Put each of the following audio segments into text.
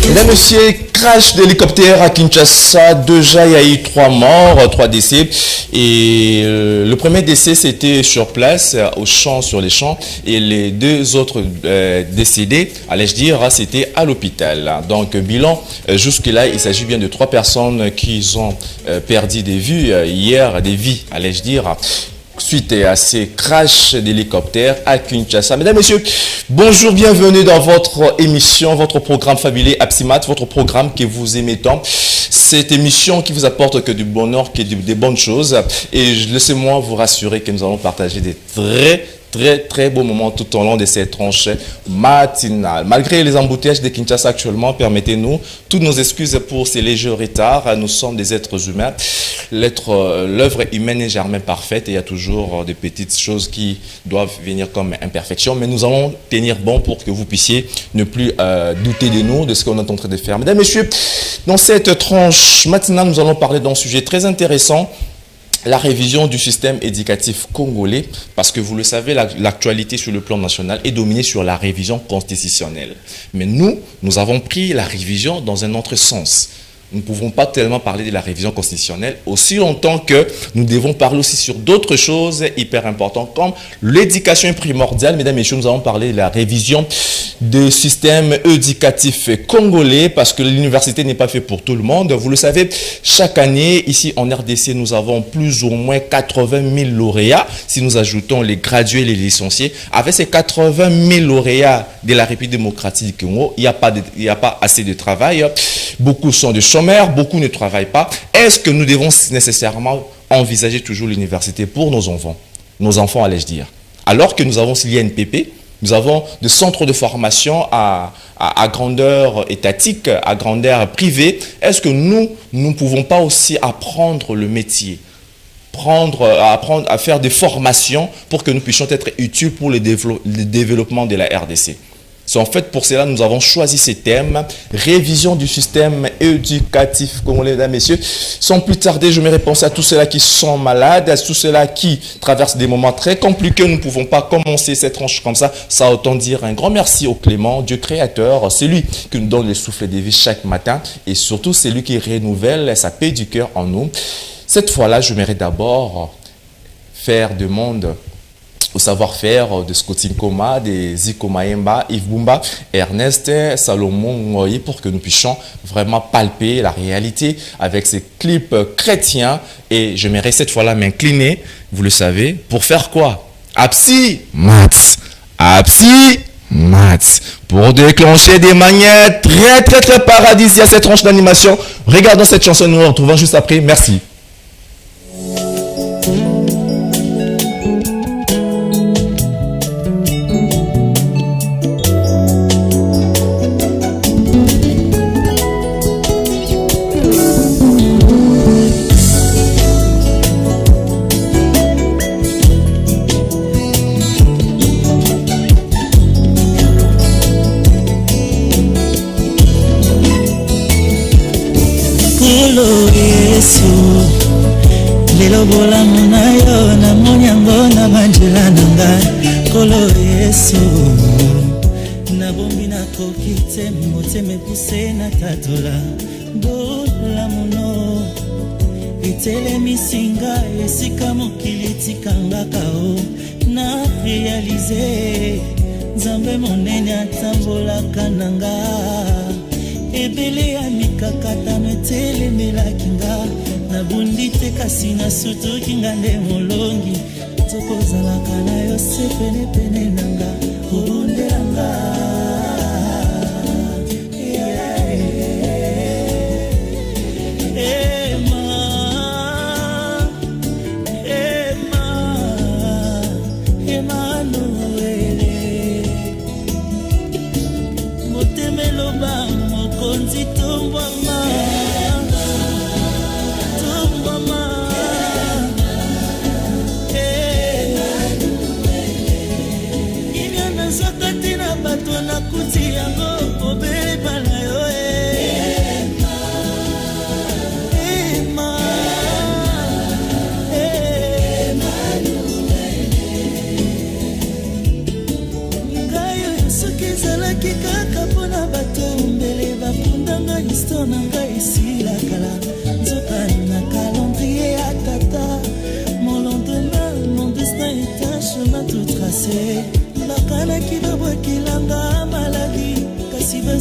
Mesdames, Messieurs, crash d'hélicoptère à Kinshasa. Déjà, il y a eu 3 morts, 3 décès. Et le premier décès, c'était sur place, au champ, sur les champs. Et les 2 autres décédés, allais-je dire, c'était à l'hôpital. Donc, bilan, jusque-là, il s'agit bien de 3 personnes qui ont perdu des vies hier, des vies, allais-je dire, suite à ces crashs d'hélicoptères à Kinshasa. Mesdames, Messieurs, bonjour, bienvenue dans votre émission, votre programme fabuleux Absimat, votre programme que vous aimez tant. Cette émission qui vous apporte que du bonheur, que des bonnes choses. Et laissez-moi vous rassurer que nous allons partager des très beaux moments tout au long de cette tranche matinale. Malgré les embouteillages de Kinshasa actuellement, permettez-nous toutes nos excuses pour ces légers retards. Nous sommes des êtres humains. L'œuvre humaine n'est jamais parfaite et il y a toujours des petites choses qui doivent venir comme imperfection. Mais nous allons tenir bon pour que vous puissiez ne plus douter de nous, de ce qu'on est en train de faire. Mesdames, Messieurs, dans cette tranche matinale, nous allons parler d'un sujet très intéressant. La révision du système éducatif congolais, parce que vous le savez, l'actualité sur le plan national est dominée sur la révision constitutionnelle. Mais nous avons pris la révision dans un autre sens. Nous ne pouvons pas tellement parler de la révision constitutionnelle aussi longtemps que nous devons parler aussi sur d'autres choses hyper importantes comme l'éducation primordiale. Mesdames et messieurs, nous allons parler de la révision du système éducatif congolais parce que l'université n'est pas fait pour tout le monde. Vous le savez, chaque année, ici en RDC, nous avons plus ou moins 80 000 lauréats. Si nous ajoutons les gradués et les licenciés, avec ces 80 000 lauréats de la République démocratique du Congo, il n'y a pas assez de travail. Beaucoup sont de chômeurs, beaucoup ne travaillent pas. Est-ce que nous devons nécessairement envisager toujours l'université pour nos enfants, allais-je dire? Alors que nous avons l'INPP, nous avons des centres de formation à grandeur étatique, à grandeur privée. Est-ce que nous ne pouvons pas aussi apprendre le métier, apprendre à faire des formations pour que nous puissions être utiles pour le développement de la RDC? C'est en fait pour cela que nous avons choisi ces thèmes. Révision du système éducatif congolais, mesdames et messieurs. Sans plus tarder, je me réponds à tous ceux-là qui sont malades, à tous ceux-là qui traversent des moments très compliqués. Nous ne pouvons pas commencer cette tranche comme ça. Ça autant dire un grand merci au Clément, Dieu créateur. C'est lui qui nous donne le souffle de vie chaque matin. Et surtout, c'est lui qui renouvelle sa paix du cœur en nous. Cette fois-là, je mérite d'abord faire de monde au savoir-faire de Scotine Koma, de Ziko Maemba, Yves Bumba, Ernest, Salomon Ngoyi, pour que nous puissions vraiment palper la réalité avec ces clips chrétiens. Et je mérite cette fois-là m'incliner, vous le savez, pour faire quoi? Absimat. Pour déclencher des manières très paradisiaques cette tranche d'animation. Regardons cette chanson, nous nous retrouvons juste après. Merci. Lelo bolamu na yo na monyango na banjela na ngai kolo Yesu nabombi nakoki te motema epuse na tatola bolamu no etelemisi ngai esika mokili etikangaka o na réalize nzambe monene atambolaka na nga ebele ya mikakatano etelemelaki nga nabundi te kasi nasutuki nga nde molongi tokozalaka na yo se penepene na nga obundelanga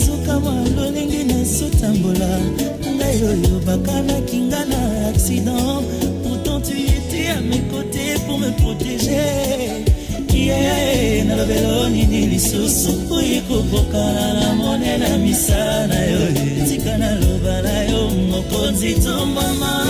suka malolingi na sotambola ngai oyo bakanaki nga na accident. Pourtant tu étais à mes côtés pour me protéger. Yeah, na lobelo nini lisusu oye kobokana na monena misana yo tika na loba na yo mokonzi to mama.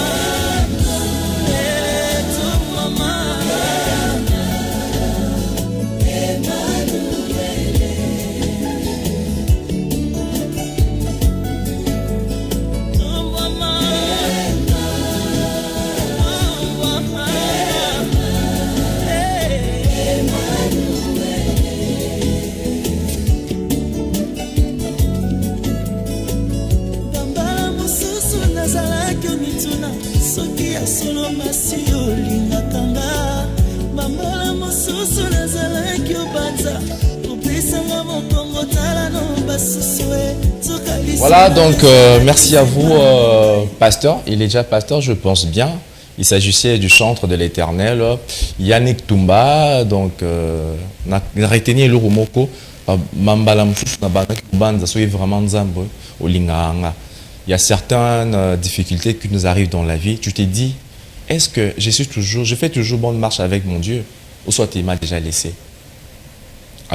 Solo masio lingakanga bambala mosusu nazalaki obanza upesanga mokongo tala no basusue. Voilà, donc merci à vous pasteur. Il est déjà pasteur, je pense bien. Il s'agissait du chantre de l'Éternel, Yannick Tumba. Donc na retenu le rumoko mambala mosusu na banza soyez vraiment nzambo olinganga. Il y a certaines difficultés qui nous arrivent dans la vie. Tu t'es dit, est-ce que je fais toujours bonne marche avec mon Dieu, ou soit il m'a déjà laissé?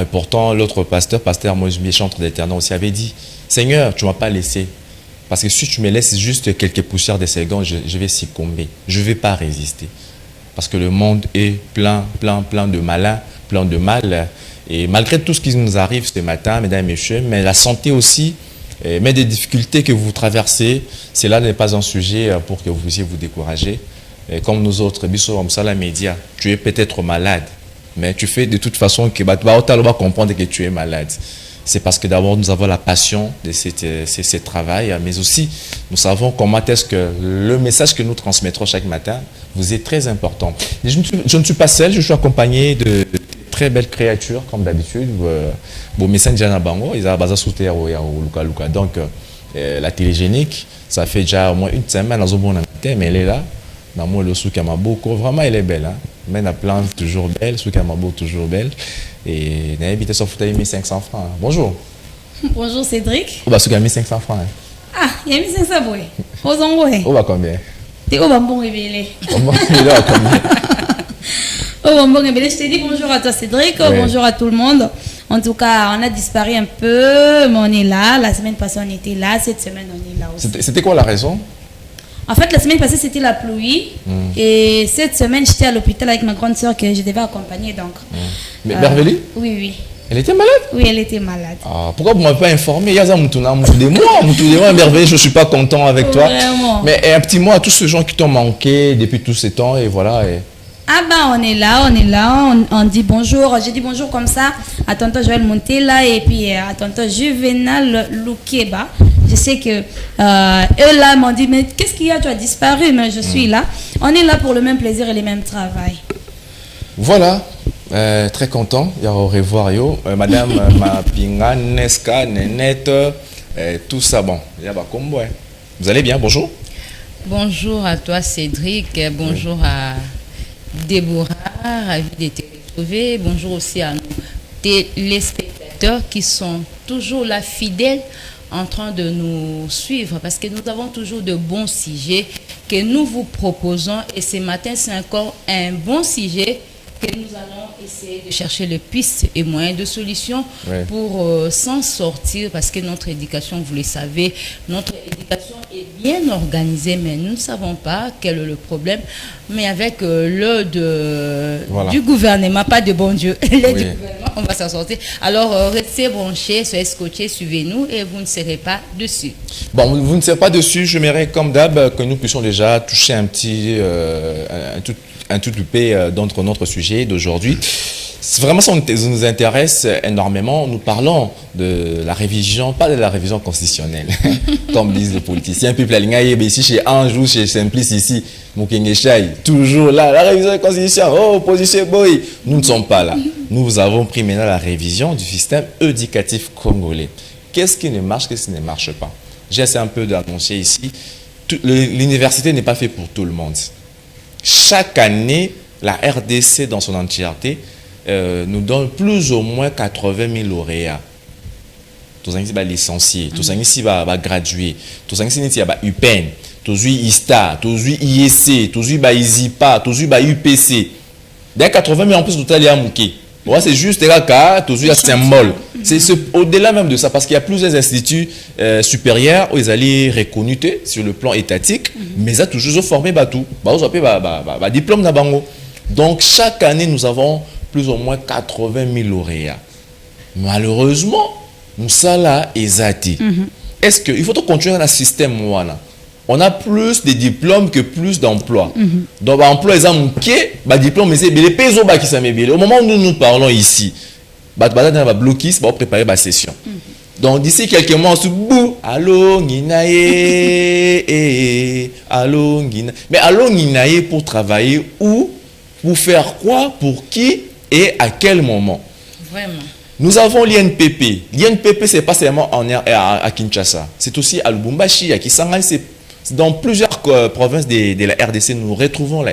Et pourtant, l'autre pasteur Moïse, chantre d'Éternel aussi, avait dit, Seigneur, tu ne m'as pas laissé. Parce que si tu me laisses juste quelques poussières de secondes, je vais succomber. Je ne vais pas résister. Parce que le monde est plein de malins, plein de mal. Et malgré tout ce qui nous arrive ce matin, mesdames et messieurs, mais la santé aussi, mais des difficultés que vous traversez, cela n'est pas un sujet pour que vous puissiez vous décourager. Et comme nous autres, média, tu es peut-être malade, mais tu fais de toute façon que tu vas comprendre que tu es malade. C'est parce que d'abord nous avons la passion de ce travail, mais aussi nous savons comment est-ce que le message que nous transmettrons chaque matin vous est très important. Et je ne suis pas seul, je suis accompagné de très belles créatures comme d'habitude. Donc la télégénique, ça fait déjà au moins une semaine, mais elle est là. Le Soukamaboko, vraiment elle est belle. Hein? Mais la plante toujours belle, Soukamabo toujours belle. Et elle habite sur 1500 francs. Hein? Bonjour. Bonjour Cédric. On va se gagner 500 francs. Hein? Ah, il y a 1500 boy. On va combien? T'es au bon révélé. On va combien? Oh bon révélé. Je te dis bonjour à toi Cédric, oui. Bonjour à tout le monde. En tout cas, on a disparu un peu, mais on est là. La semaine passée, on était là. Cette semaine, on est là aussi. C'était quoi la raison? En fait, la semaine passée, c'était la pluie. Et cette semaine, j'étais à l'hôpital avec ma grande soeur que je devais accompagner. Donc, mais Merveille? Oui, oui. Elle était malade? Oui, elle était malade. Ah, pourquoi vous ne m'avez pas informé? Il y a un mois, Merveille, je ne suis pas content avec toi. Vraiment. Mais un petit mot à tous ces gens qui t'ont manqué depuis tous ces temps. Et voilà. Et... Ah bah on est là, on dit bonjour. J'ai dit bonjour comme ça à tonton Joël Montella et puis à tonton Juvenal Loukeba. Je sais que eux là m'ont dit mais qu'est-ce qu'il y a, tu as disparu, mais je suis là. On est là pour le même plaisir et le même travail. Voilà, très content. Au revoir yo, madame Mapinga, Neska, Nenette, tout ça bon. Vous allez bien, bonjour. Bonjour à toi Cédric, bonjour à Déborah, ravi de te retrouver. Bonjour aussi à nos téléspectateurs qui sont toujours là fidèles en train de nous suivre parce que nous avons toujours de bons sujets que nous vous proposons et ce matin c'est encore un bon sujet que nous allons essayer de chercher les pistes et moyens de solution pour s'en sortir parce que notre éducation, vous le savez, notre éducation est bien organisée mais nous ne savons pas quel est le problème. Mais avec du gouvernement, pas de bon Dieu, du gouvernement, on va s'en sortir. Alors restez branchés, soyez scotchés, suivez-nous et vous ne serez pas dessus. Bon, vous ne serez pas dessus, j'aimerais comme d'hab que nous puissions déjà toucher un petit, un tout peu d'entre notre sujet d'aujourd'hui. Vraiment, ça nous intéresse énormément. Nous parlons de la révision, pas de la révision constitutionnelle, comme disent les politiciens. Puis, ici, chez Anjou, chez Simplice, ici, Moukengeshai, toujours là, la révision constitutionnelle, oh, opposition boy. Nous ne sommes pas là. Nous avons pris maintenant la révision du système éducatif congolais. Qu'est-ce qui ne marche, qu'est-ce qui ne marche pas? J'essaie un peu d'annoncer ici. L'université n'est pas faite pour tout le monde. Chaque année, la RDC dans son entièreté nous donne plus ou moins 80 000 lauréats. tozangisi ba licencié, tozangisi ba gradué, tozangisi neti ya ba UPEN, tozui ISTA, tozui IEC, tozui ba ISIPA, tozui ba UPC. Dès 80 000 en plus total ya muke. Bon, c'est juste là tozui ya symbole. C'est au-delà même de ça parce qu'il y a plusieurs instituts supérieurs où ils allaient reconnus sur le plan étatique, mais ils ont toujours formé batou. Ba diplôme na bango. Donc chaque année nous avons plus ou moins 80 000 lauréats. Malheureusement, nous ça là ezati. Est-ce que il faut continuer dans le système voilà? On a plus de diplômes que plus d'emplois. Donc emploi ils ont ba diplôme c'est les peso ba qui ça au moment où nous parlons ici. Va bloquer, va préparer la session. Donc d'ici quelques mois, on se bout. Allô, Ninaye, allô, Ninaye. Mais allô, Ninaye pour travailler où, pour faire quoi, pour qui et à quel moment. Vraiment. Nous avons l'INPP. L'INPP, ce n'est pas seulement à Kinshasa. C'est aussi à Lubumbashi, à Kisangani. C'est dans plusieurs provinces de la RDC, nous retrouvons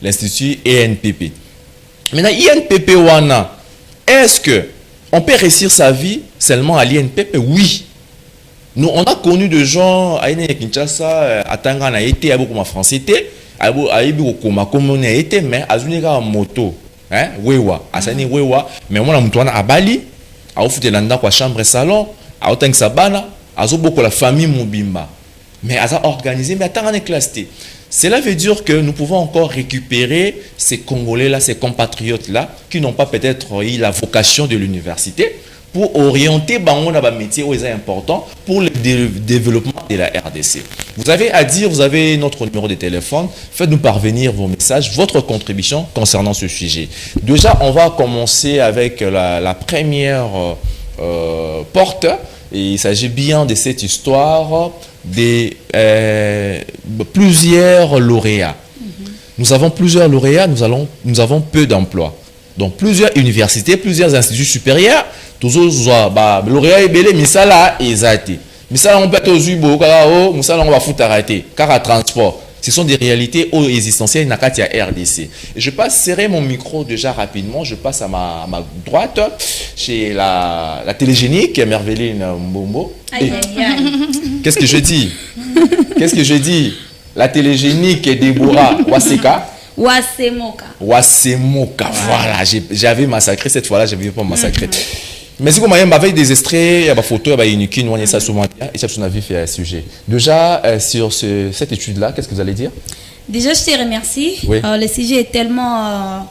l'Institut INPP. Maintenant, INPP Wana. Est-ce qu'on peut réussir sa vie seulement à l'INPP? Oui. Nous, on a connu des gens à Kinshasa, à Tangana, à français, à mais à Zuniga moto, Wewa, à Sani Wewa, mais on a Moutouana à Bali, à Ofutelanda, à chambre salon, à Otang Sabana, à Zoboko la famille Mobimba. Mais à organisé, mais à Tangana clasté. Cela veut dire que nous pouvons encore récupérer ces Congolais-là, ces compatriotes-là, qui n'ont pas peut-être eu la vocation de l'université, pour orienter un métier où c'est important pour le développement de la RDC. Vous avez à dire, vous avez notre numéro de téléphone, faites-nous parvenir vos messages, votre contribution concernant ce sujet. Déjà, on va commencer avec la première porte. Et il s'agit bien de cette histoire de plusieurs lauréats. Nous avons plusieurs lauréats, nous avons peu d'emplois. Donc plusieurs universités, plusieurs instituts supérieurs, toujours lauréats et belé, mais ça là, exact. Mais ça on peut être aux Ubo, mais ça on va foutre arrêter, car à transport. Ce sont des réalités existentielles Nakatia RDC. Et je passerai mon micro déjà rapidement. Je passe à ma droite chez la télégénique Merveline Mbombo. Qu'est-ce que je dis? Qu'est-ce que je dis? La télégénique Déborah Waseka. Wasemoka. Wasemoka. Voilà, j'avais massacré cette fois-là, je ne vais pas massacrer. Mais si vous avez des extraits, il y a des photos, il y a une équipe, et ça son avis fait un sujet. Déjà, sur cette étude-là, qu'est-ce que vous allez dire? Déjà, je te remercie. Oui. Le sujet est tellement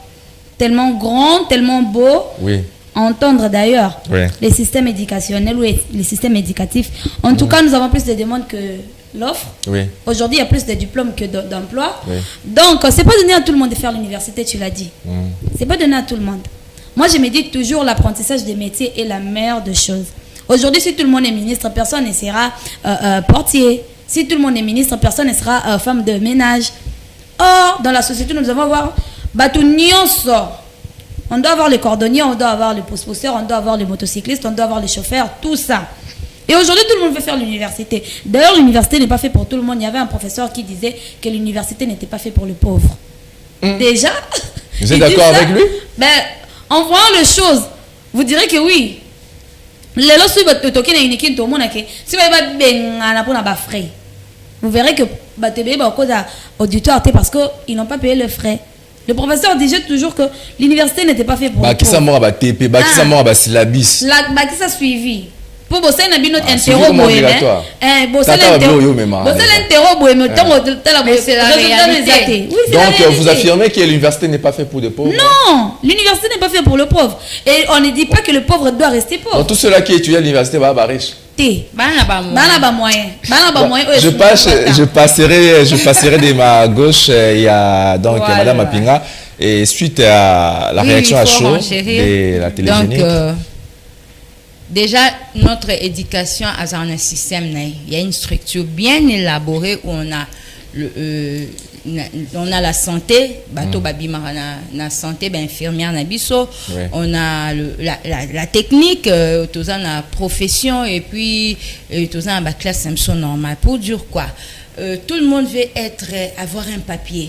grand, tellement beau. Oui. À entendre d'ailleurs, oui, les systèmes éducationnels ou les systèmes éducatifs. En tout cas, nous avons plus de demandes que l'offre. Oui. Aujourd'hui, il y a plus de diplômes que d'emplois. Oui. Donc, ce n'est pas donné à tout le monde de faire l'université, tu l'as dit. Ce n'est pas donné à tout le monde. Moi, je me dis toujours l'apprentissage des métiers est la meilleure des choses. Aujourd'hui, si tout le monde est ministre, personne ne sera portier. Si tout le monde est ministre, personne ne sera femme de ménage. Or, dans la société, nous devons avoir on doit avoir les cordonniers, on doit avoir les postposteurs, on doit avoir les motocyclistes, on doit avoir les chauffeurs, tout ça. Et aujourd'hui, tout le monde veut faire l'université. D'ailleurs, l'université n'est pas faite pour tout le monde. Il y avait un professeur qui disait que l'université n'était pas faite pour le pauvre. Déjà. Vous êtes d'accord avec lui? Ben, en voyant les choses, vous direz que oui. Les lots sur votre token et une équipe tout le monde si vous avez ben frais, vous verrez que BTB va au code auditoire parce que ils n'ont pas payé le frais. Le professeur disait toujours que l'université n'était pas faite pour qui ça mort à TP, qui ça mort à syllabus. Qui ça suivi. Pour bosser na bino interro bohémé. Bosser c'est la réalité. Donc vous affirmez que l'université n'est pas faite pour les pauvres? Non, l'université n'est pas faite pour le pauvre. Et on ne dit pas que le pauvre doit rester pauvre. Donc tout ceux-là qui étudient à l'université va être riche. Je passerai de ma gauche, il y a donc voilà. Madame Apinga, et suite à la réaction à chaud de la télégénique. Donc, déjà, notre éducation a un système, il y a une structure bien élaborée où on a la santé, la santé, infirmière, on a la technique, la profession et puis la classe normale. Pour dire quoi? Tout le monde veut avoir un papier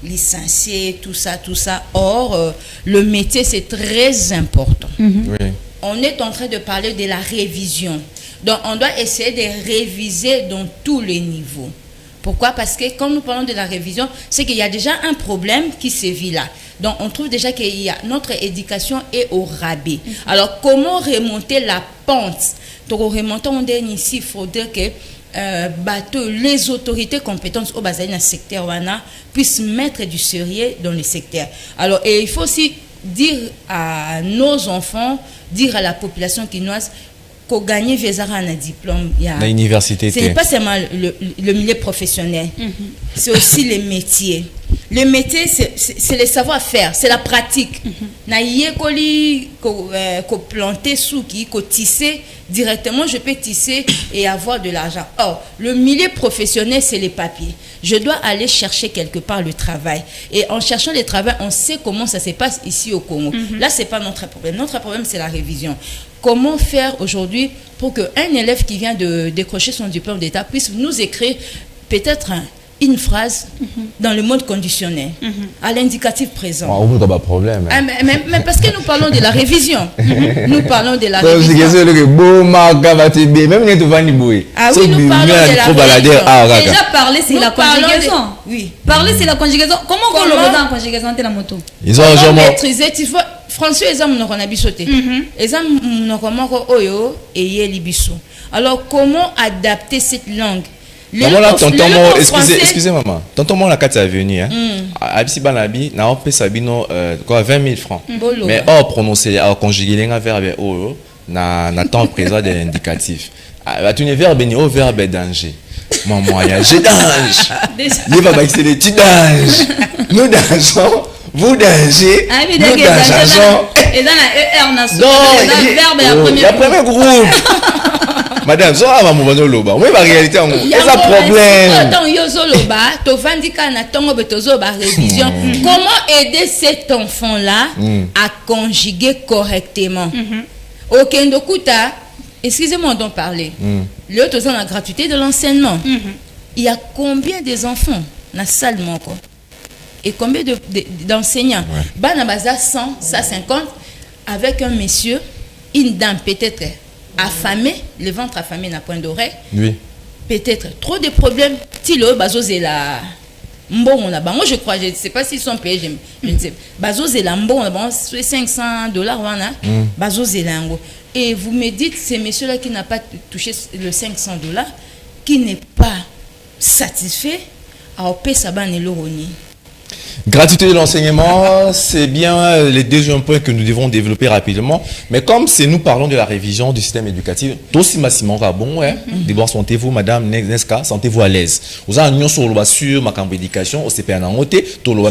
licencié, tout ça. Or, le métier, c'est très important. Oui. on est en train de parler de la révision. Donc, on doit essayer de réviser dans tous les niveaux. Pourquoi? Parce que quand nous parlons de la révision, c'est qu'il y a déjà un problème qui se vit là. Donc, on trouve déjà qu'il y a notre éducation est au rabais. Alors, comment remonter la pente? Donc, en remontant, on dit ici, il faudrait que les autorités compétentes au bas dans secteur wana puissent mettre du sérieux dans le secteur. Alors, et il faut aussi dire à nos enfants, dire à la population quinoise qu'on gagne un diplôme. L'université. Ce n'est pas seulement le milieu professionnel, c'est aussi les métiers. Le métier, c'est le savoir-faire, c'est la pratique. Na yekoli ko planter souki, ko tisser directement, je peux tisser et avoir de l'argent. Or, le milieu professionnel, c'est les papiers. Je dois aller chercher quelque part le travail. Et en cherchant le travail, on sait comment ça se passe ici au Congo. Là, c'est pas notre problème. Notre problème, c'est la révision. Comment faire aujourd'hui pour qu'un élève qui vient de décrocher son diplôme d'État puisse nous écrire peut-être une phrase dans le mode conditionnel, à l'indicatif présent. On n'a pas de problème. Mais parce que nous parlons de la révision. Nous parlons de la révision. Ah oui, nous parlons de la révision. Déjà, parler, c'est la conjugaison. Oui. Parler, c'est la conjugaison. Comment on le fait en conjugaison de la moto? Ils ont maîtrisé, tu vois, François, ils ont sauté. Ils ont oyo et yelibiso. Alors, comment adapter cette langue? Maman là, tonton, excusez maman. Tonton, moi, la carte est venue. Abisi Banabi, n'a pas sabino 20 000 francs. Mais or prononcer, or conjuguer un verbe oyo, n'a temps présent de l'indicatif. Tu ne verbe ni au verbe danger. Maman, il y a j'ai danger. Il va baisser les petits dangers. Nous dansons, vous dangez. Nous dansons. Et dans la ER, on a verbe la première groupe. Madame, ça va m'ouvrir le bas. Oui, la réalité, il y a un problème. Comment aider cet enfant-là à conjuguer correctement? Ok, excusez-moi d'en parler. L'autre, c'est la gratuité de l'enseignement. Il y a combien d'enfants dans la salle et combien d'enseignants? Banabaza 100, 150 avec un monsieur, une dame peut-être affamé, le ventre affamé n'a point d'oreille. Oui. Peut-être trop de problèmes. Tilo, Bazos est là. Bon, on a moi je crois, je ne sais pas s'ils sont payés, je ne sais pas. Bazos est là, bon, c'est $500, voilà. Bazos est là. Et vous me dites, ces messieurs-là qui n'ont pas touché le $500, qui n'est pas satisfait, à opé saban et l'oroni. Gratuité de l'enseignement, c'est bien les deuxièmes points que nous devons développer rapidement. Mais comme nous parlons de la révision du système éducatif, aussi massivement bon, d'abord sentez-vous, madame Nesca, sentez-vous à l'aise. Vous avez un union sur ma campagne d'éducation, au CPN en côté,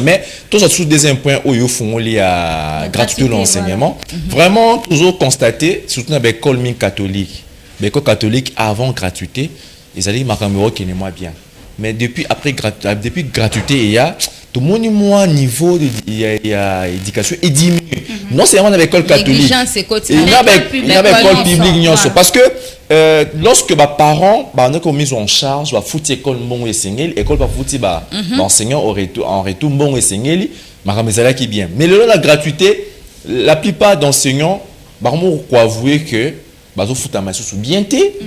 mais tous les deuxième point où ils font lié à gratuité de l'enseignement. Vraiment, toujours constater, surtout dans l'école catholique, l'école catholique avant gratuité, ils allaient marquer qui n'est moins bien. Mais depuis gratuité, il y a tout le monde niveau d'éducation est diminué. Non seulement dans l'école catholique, il y a l'école publique. Parce que lorsque les parents ont mis en charge la foutre l'école bon et sengeli, l'école va foutre l'enseignant en retour bon et sengeli, mais qui bien. Mais le la gratuité, la plupart d'enseignants, quoi avouer que ils foutent un massif sous bien té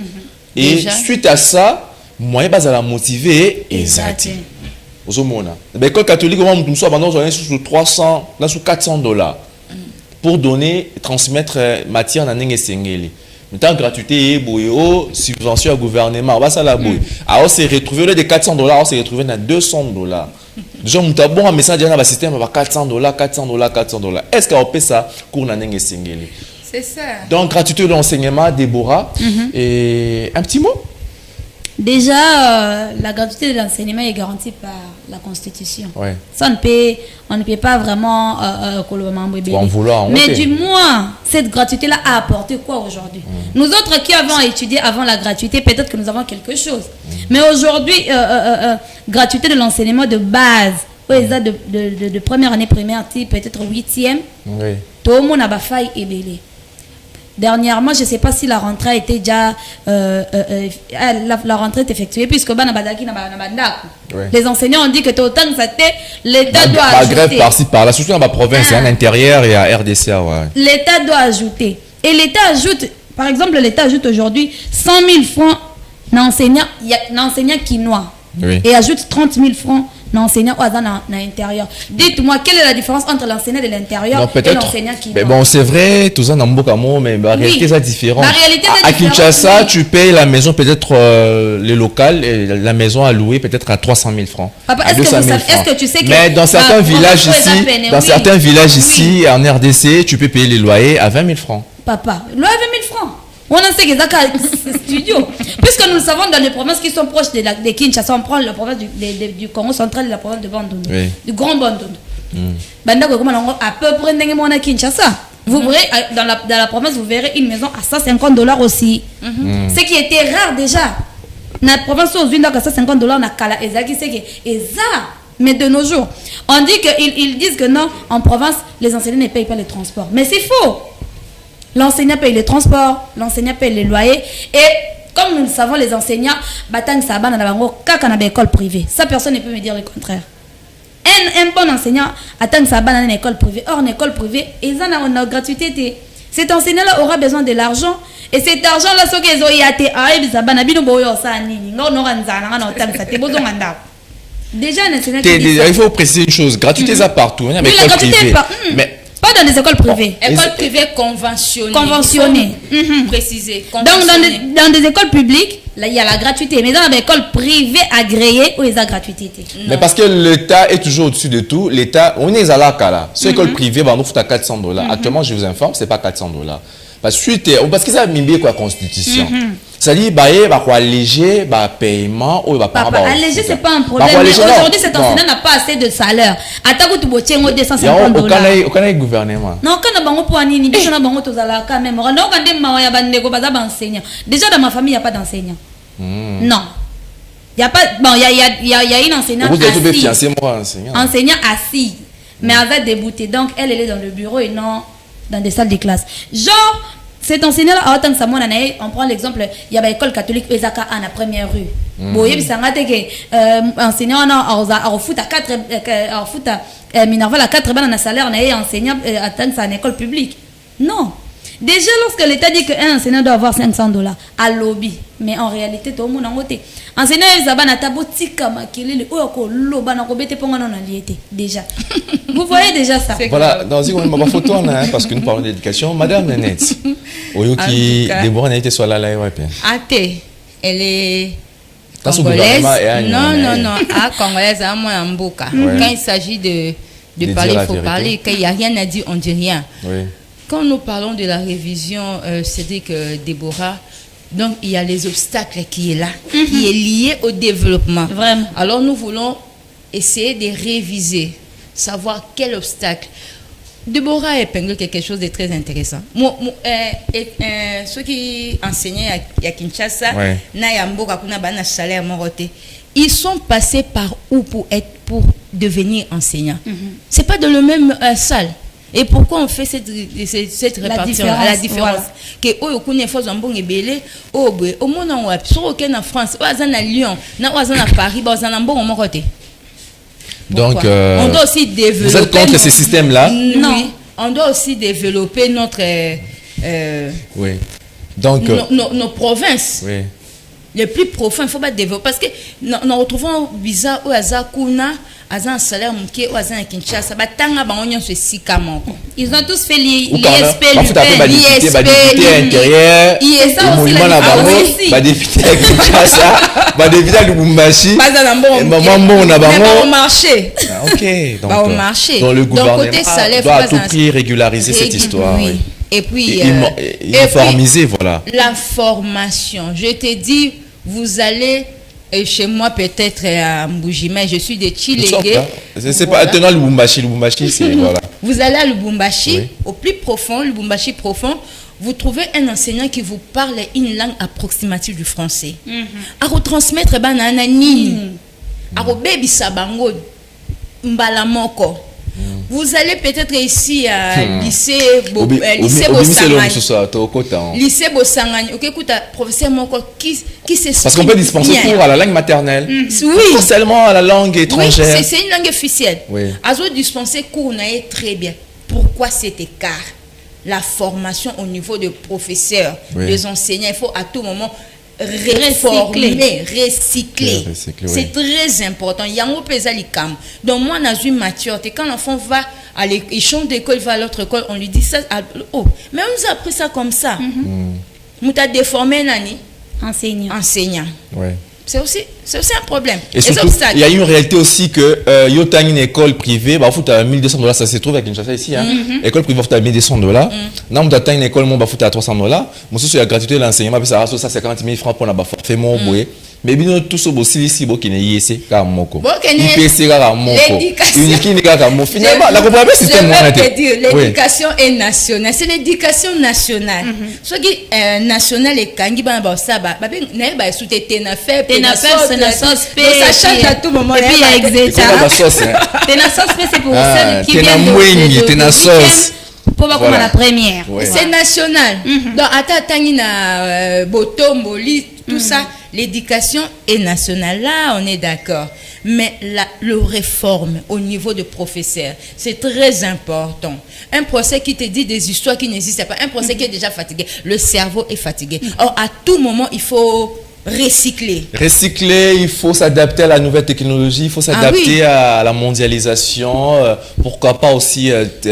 et suite à ça, moi je la motiver exact. L'école catholique, on a sous 300, là sous $400 pour donner, transmettre matière dans les sengeli. Maintenant, gratuité, subvention au gouvernement, alors c'est retrouvé de $400, alors c'est retrouvé dans $200. Déjà, on a bon un message dans le système, $400. Est-ce qu'on peut ça pour les sengeli? C'est ça. Donc, gratuité de l'enseignement, Déborah. Et un petit mot? Déjà, la gratuité de l'enseignement est garantie par la Constitution. Ouais. Ça, on ne peut pas vraiment en vouloir. Mais du moins, cette gratuité-là a apporté quoi aujourd'hui? Nous autres qui avons étudié avant la gratuité, peut-être que nous avons quelque chose. Mais aujourd'hui, gratuité de l'enseignement de base, de première année primaire, peut-être 8e, tout le monde a failli ébélé. Dernièrement, je ne sais pas si la rentrée a été déjà la rentrée est effectuée puisque les enseignants ont dit que autant que ça l'État doit ajouter. Grève par-ci par-là, surtout dans ma province, en intérieur et à RDC. L'État doit ajouter. Et l'État ajoute, par exemple, l'État ajoute aujourd'hui 100 000 francs d'enseignants quinois. Oui. Et ajoute 30 000 francs d'enseignants à l'intérieur. Dites-moi, quelle est la différence entre l'enseignant de l'intérieur et l'enseignant quinois? Mais bon, c'est vrai, tout ça dans Mbokamo, mais la réalité est différente. La réalité à Kinshasa, oui. Tu payes la maison, peut-être le local, et la maison à louer peut-être à 300 000 francs. Papa, est-ce que tu sais que... Mais dans certains villages ici, certains villages ici, en RDC, tu peux payer les loyers à 20 000 francs. Papa, loyer à 20 000 francs. On en sait que c'est studio. Puisque nous le savons dans les provinces qui sont proches de Kinshasa, on prend la province du Congo central et la province de Bandundu, oui. Du Grand Bandundu. À peu près à Kinshasa. Vous verrez, dans la province, vous verrez une maison à $150 aussi. Ce qui était rare déjà. Dans la province, aux unes à $150, on a Kala Ezaki, c'est que mais de nos jours, on dit qu'ils disent que non, en province, les enseignants ne payent pas les transports. Mais c'est faux. L'enseignant paye les transports, l'enseignant paye les loyers. Et comme nous le savons, les enseignants, dans l'école privée. Ça, personne ne peut me dire le contraire. Un bon enseignant attend dans une école privée. Or, une école privée, ils en ont une gratuité. Cet enseignant-là aura besoin de l'argent. Et cet argent-là, ce qu'ils ont été déjà, un enseignant. Il faut préciser une chose, gratuité, ça partout. Oui, la gratuité est partout. Mais pas dans les écoles privées. Écoles privées conventionnées. Conventionnées. Préciser. Donc, dans des écoles publiques, là, il y a la gratuité. Mais dans les écoles privées agréées, où il y a la gratuité. Mais parce que l'État est toujours au-dessus de tout. L'État, on est à la cala. Sur l'école privée, on ouvre à $400. Actuellement, je vous informe, ce n'est pas $400. Parce que ça a mis quoi, la Constitution. C'est-à-dire, il va alléger le paiement ou il va pas alléger, ce n'est pas un problème. Mais aujourd'hui, cet enseignant n'a pas assez de salaire. Attends, tu vas $250. Aucun gouvernement. Non, quand on a pas ni déjà dans ma famille, il n'y a pas d'enseignant. Non. Il y a pas. Bon, il y a une enseignante assise. Enseignant assis. Mais elle va débouter. Donc, elle est dans le bureau et non dans des salles de classe. Genre, cet enseignant-là, on prend l'exemple, il y a l'école catholique Ezaka à la première rue. Bon, il y a enseignant à foot à 4 Minerval à 4 dans salaire, on a enseignant à une école publique. Non. Déjà, lorsque l'État dit qu'un enseignant doit avoir $500 à lobby, mais en réalité, tout le monde a voté. Enseignant, déjà. Vous voyez déjà ça. Voilà, dans une photo, parce que nous parlons d'éducation, Madame Nenette, qui Déborah n'a été sur la live. Elle est congolaise. Non. Congolaise, à moi, en Mboka. Quand il s'agit de parler, il faut parler. Quand il n'y a rien à dire, on ne dit rien. Oui. Quand nous parlons de la révision, Cédric Déborah, donc il y a les obstacles qui est là, qui est lié au développement. Vraiment. Alors nous voulons essayer de réviser, savoir quel obstacle. Déborah épingle quelque chose de très intéressant. Ceux qui enseignaient à Kinshasa, ils sont passés par où pour devenir enseignants. C'est pas dans le même salle. Et pourquoi on fait cette répartition, la différence que au monde en France, à Lyon, à Paris, donc on doit aussi développer. Vous êtes contre ces systèmes-là? Non. Oui, on doit aussi développer notre oui. Donc nos provinces. Oui. Les plus profonds, il ne faut pas développer. Parce que nous retrouvons bizarre ou Azakuna, Azan salaire mouké ou Azan Kinshasa, ils ont tous fait l'ISP, l'ISP intérieur, député à Kinshasa, député à Lubumbashi, au marché. Ok, donc au marché. Dans le gouvernement doit à tout prix régulariser cette histoire. Oui. Et puis uniformiser, voilà. La formation. Je te dis, vous allez chez moi peut-être à Mboujima, je suis de Chilégué. C'est pas attenant Lubumbashi, c'est voilà. Vous allez à Lubumbashi, oui. Au plus profond, Lubumbashi profond, vous trouvez un enseignant qui vous parle une langue approximative du français. À retransmettre banana nini, à rebebi sabango, mbalamoko. Vous allez peut-être ici à lycée Bossangani. Lycée Bossangani. Ok, écoute, professeur Moko qui s'exprime. Parce qu'on peut dispenser cours à la langue maternelle. Oui. Pas seulement à la langue étrangère. Oui, c'est une langue officielle. Oui. Azo dispenser cours, on a très bien. Pourquoi cet écart? la formation au niveau des professeurs, Oui. des enseignants. Il faut à tout moment réformer, recycler. C'est très important. Il y a un peu de donc moi, dans une maturité, quand l'enfant va à il change d'école, il va à l'autre école, on lui dit ça. Oh, mais on nous a appris ça comme ça. Nous t'a déformé nani enseignant. Ouais. C'est aussi un problème. Et surtout, il y a une réalité aussi que yo t'as une école privée, bah faut t'as $1,200, ça se trouve avec Kinshasa ici hein. École privée faut t'as $1,200. Non, t'as une école mon bah faut t'as $300. Moi sur la gratuité de l'enseignement, ça 50 000 francs pour la forfait mon boé. Mais bien tout ce beau si beau qui n'est ici car moko. IPC car moko. Unique car moko. Finalement, la compréhension système moi dire l'éducation est nationale. C'est l'éducation nationale. Ce qui national et kangi ba ça ba na ba sous tena fait ça change à tout moment. Et puis il y a exéta. Tena sauce c'est pour ça qui vient de tena sauce. Pour voir comment la première. C'est national. Donc attends na botomboli tout ça. L'éducation est nationale, là on est d'accord. Mais le réforme au niveau de professeurs, c'est très important. Un procès qui te dit des histoires qui n'existent pas, un procès qui est déjà fatigué, le cerveau est fatigué. Or, à tout moment, il faut recycler. Recycler, il faut s'adapter à la nouvelle technologie, il faut s'adapter à la mondialisation. Pourquoi pas aussi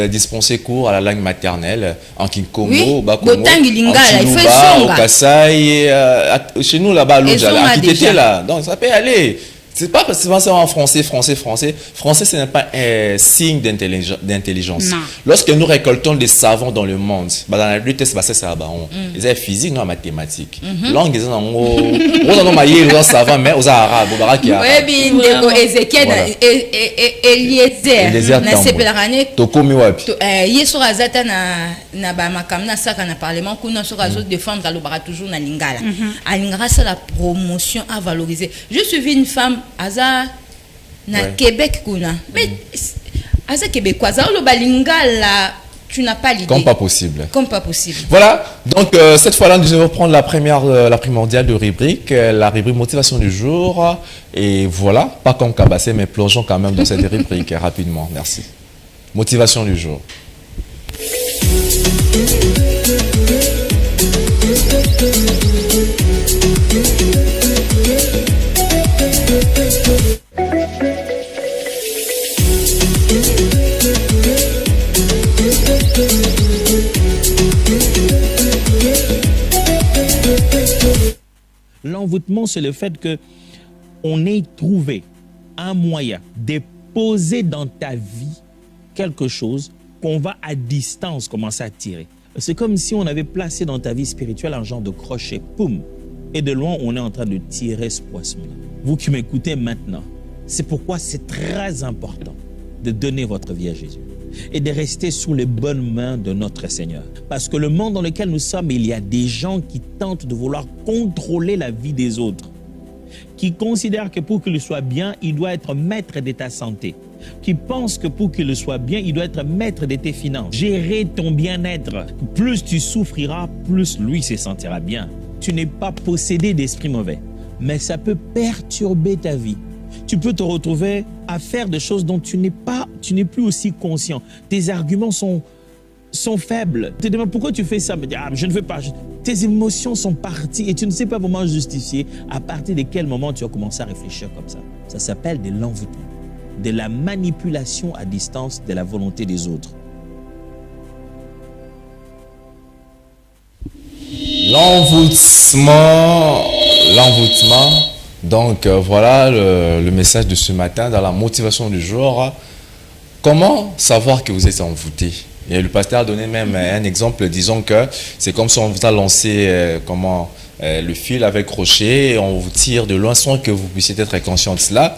dispenser cours à la langue maternelle en Kinkongo, Bakongo, en Chiluba, au Kasaï, chez nous là-bas, là. Donc ça peut aller. C'est pas parce que c'est en français. Français, ce n'est pas un signe d'intelligence. Lorsque nous récoltons des savants dans le monde, dans la lutte, c'est ça, ils ont physique, non, mathématiques. Langue, ils ont savant, mais aux arabes, aux arabes qui ont. Oui, Ézéchiel, Eliezer, na sepelakane. Tokomi wapi. Yeso azata na ba makamna saka na parlement kuna so razo défendre alobara toujours na lingala. A lingala c'est la promotion à valoriser. Je suis une femme Aza na Québec kuna. Mais Aza québécoise, le balingala, tu n'as pas l'idée. Comme pas possible. Comme pas possible. Voilà. Donc cette fois-là, nous allons prendre la primordiale de rubrique, la rubrique motivation du jour. Et voilà, pas comme Kabassé, mais plongeons quand même dans cette rubrique rapidement. Merci. Motivation du jour. L'envoûtement, c'est le fait que on ait trouvé un moyen de poser dans ta vie quelque chose qu'on va à distance commencer à tirer. C'est comme si on avait placé dans ta vie spirituelle un genre de crochet, poum, et de loin on est en train de tirer ce poisson-là. Vous qui m'écoutez maintenant, c'est pourquoi c'est très important de donner votre vie à Jésus et de rester sous les bonnes mains de notre Seigneur. Parce que le monde dans lequel nous sommes, il y a des gens qui tentent de vouloir contrôler la vie des autres, qui considèrent que pour qu'il soit bien, il doit être maître de ta santé, qui pensent que pour qu'il soit bien, il doit être maître de tes finances, gérer ton bien-être. Plus tu souffriras, plus lui se sentira bien. Tu n'es pas possédé d'esprit mauvais, mais ça peut perturber ta vie. Tu peux te retrouver à faire des choses dont tu n'es plus aussi conscient. Tes arguments sont faibles. Tu te demandes pourquoi tu fais ça. Mais je ne veux pas. Tes émotions sont parties et tu ne sais pas comment justifier. À partir de quel moment tu as commencé à réfléchir comme ça. Ça s'appelle de l'envoûtement, de la manipulation à distance de la volonté des autres. L'envoûtement. Donc voilà le message de ce matin dans la motivation du jour. Comment savoir que vous êtes envoûté? Et le pasteur a donné même un exemple, disons que c'est comme si on vous a lancé le fil avec crochet et on vous tire de loin sans que vous puissiez être conscient de cela.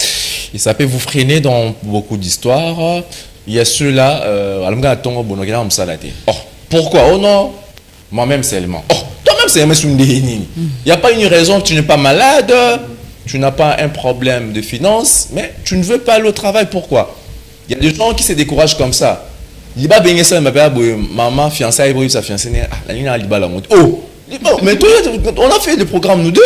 Et ça peut vous freiner dans beaucoup d'histoires. Il y a ceux-là, pourquoi? Oh non, moi-même seulement. Oh, toi-même seulement, il n'y a pas une raison que tu n'es pas malade. Tu n'as pas un problème de finances, mais tu ne veux pas aller au travail. Pourquoi? Il y a des gens qui se découragent comme ça. Il va bien ça, maman, fiançaille, sa fiancée, la ligne a la monte. Oh, mais toi, on a fait le programme nous deux,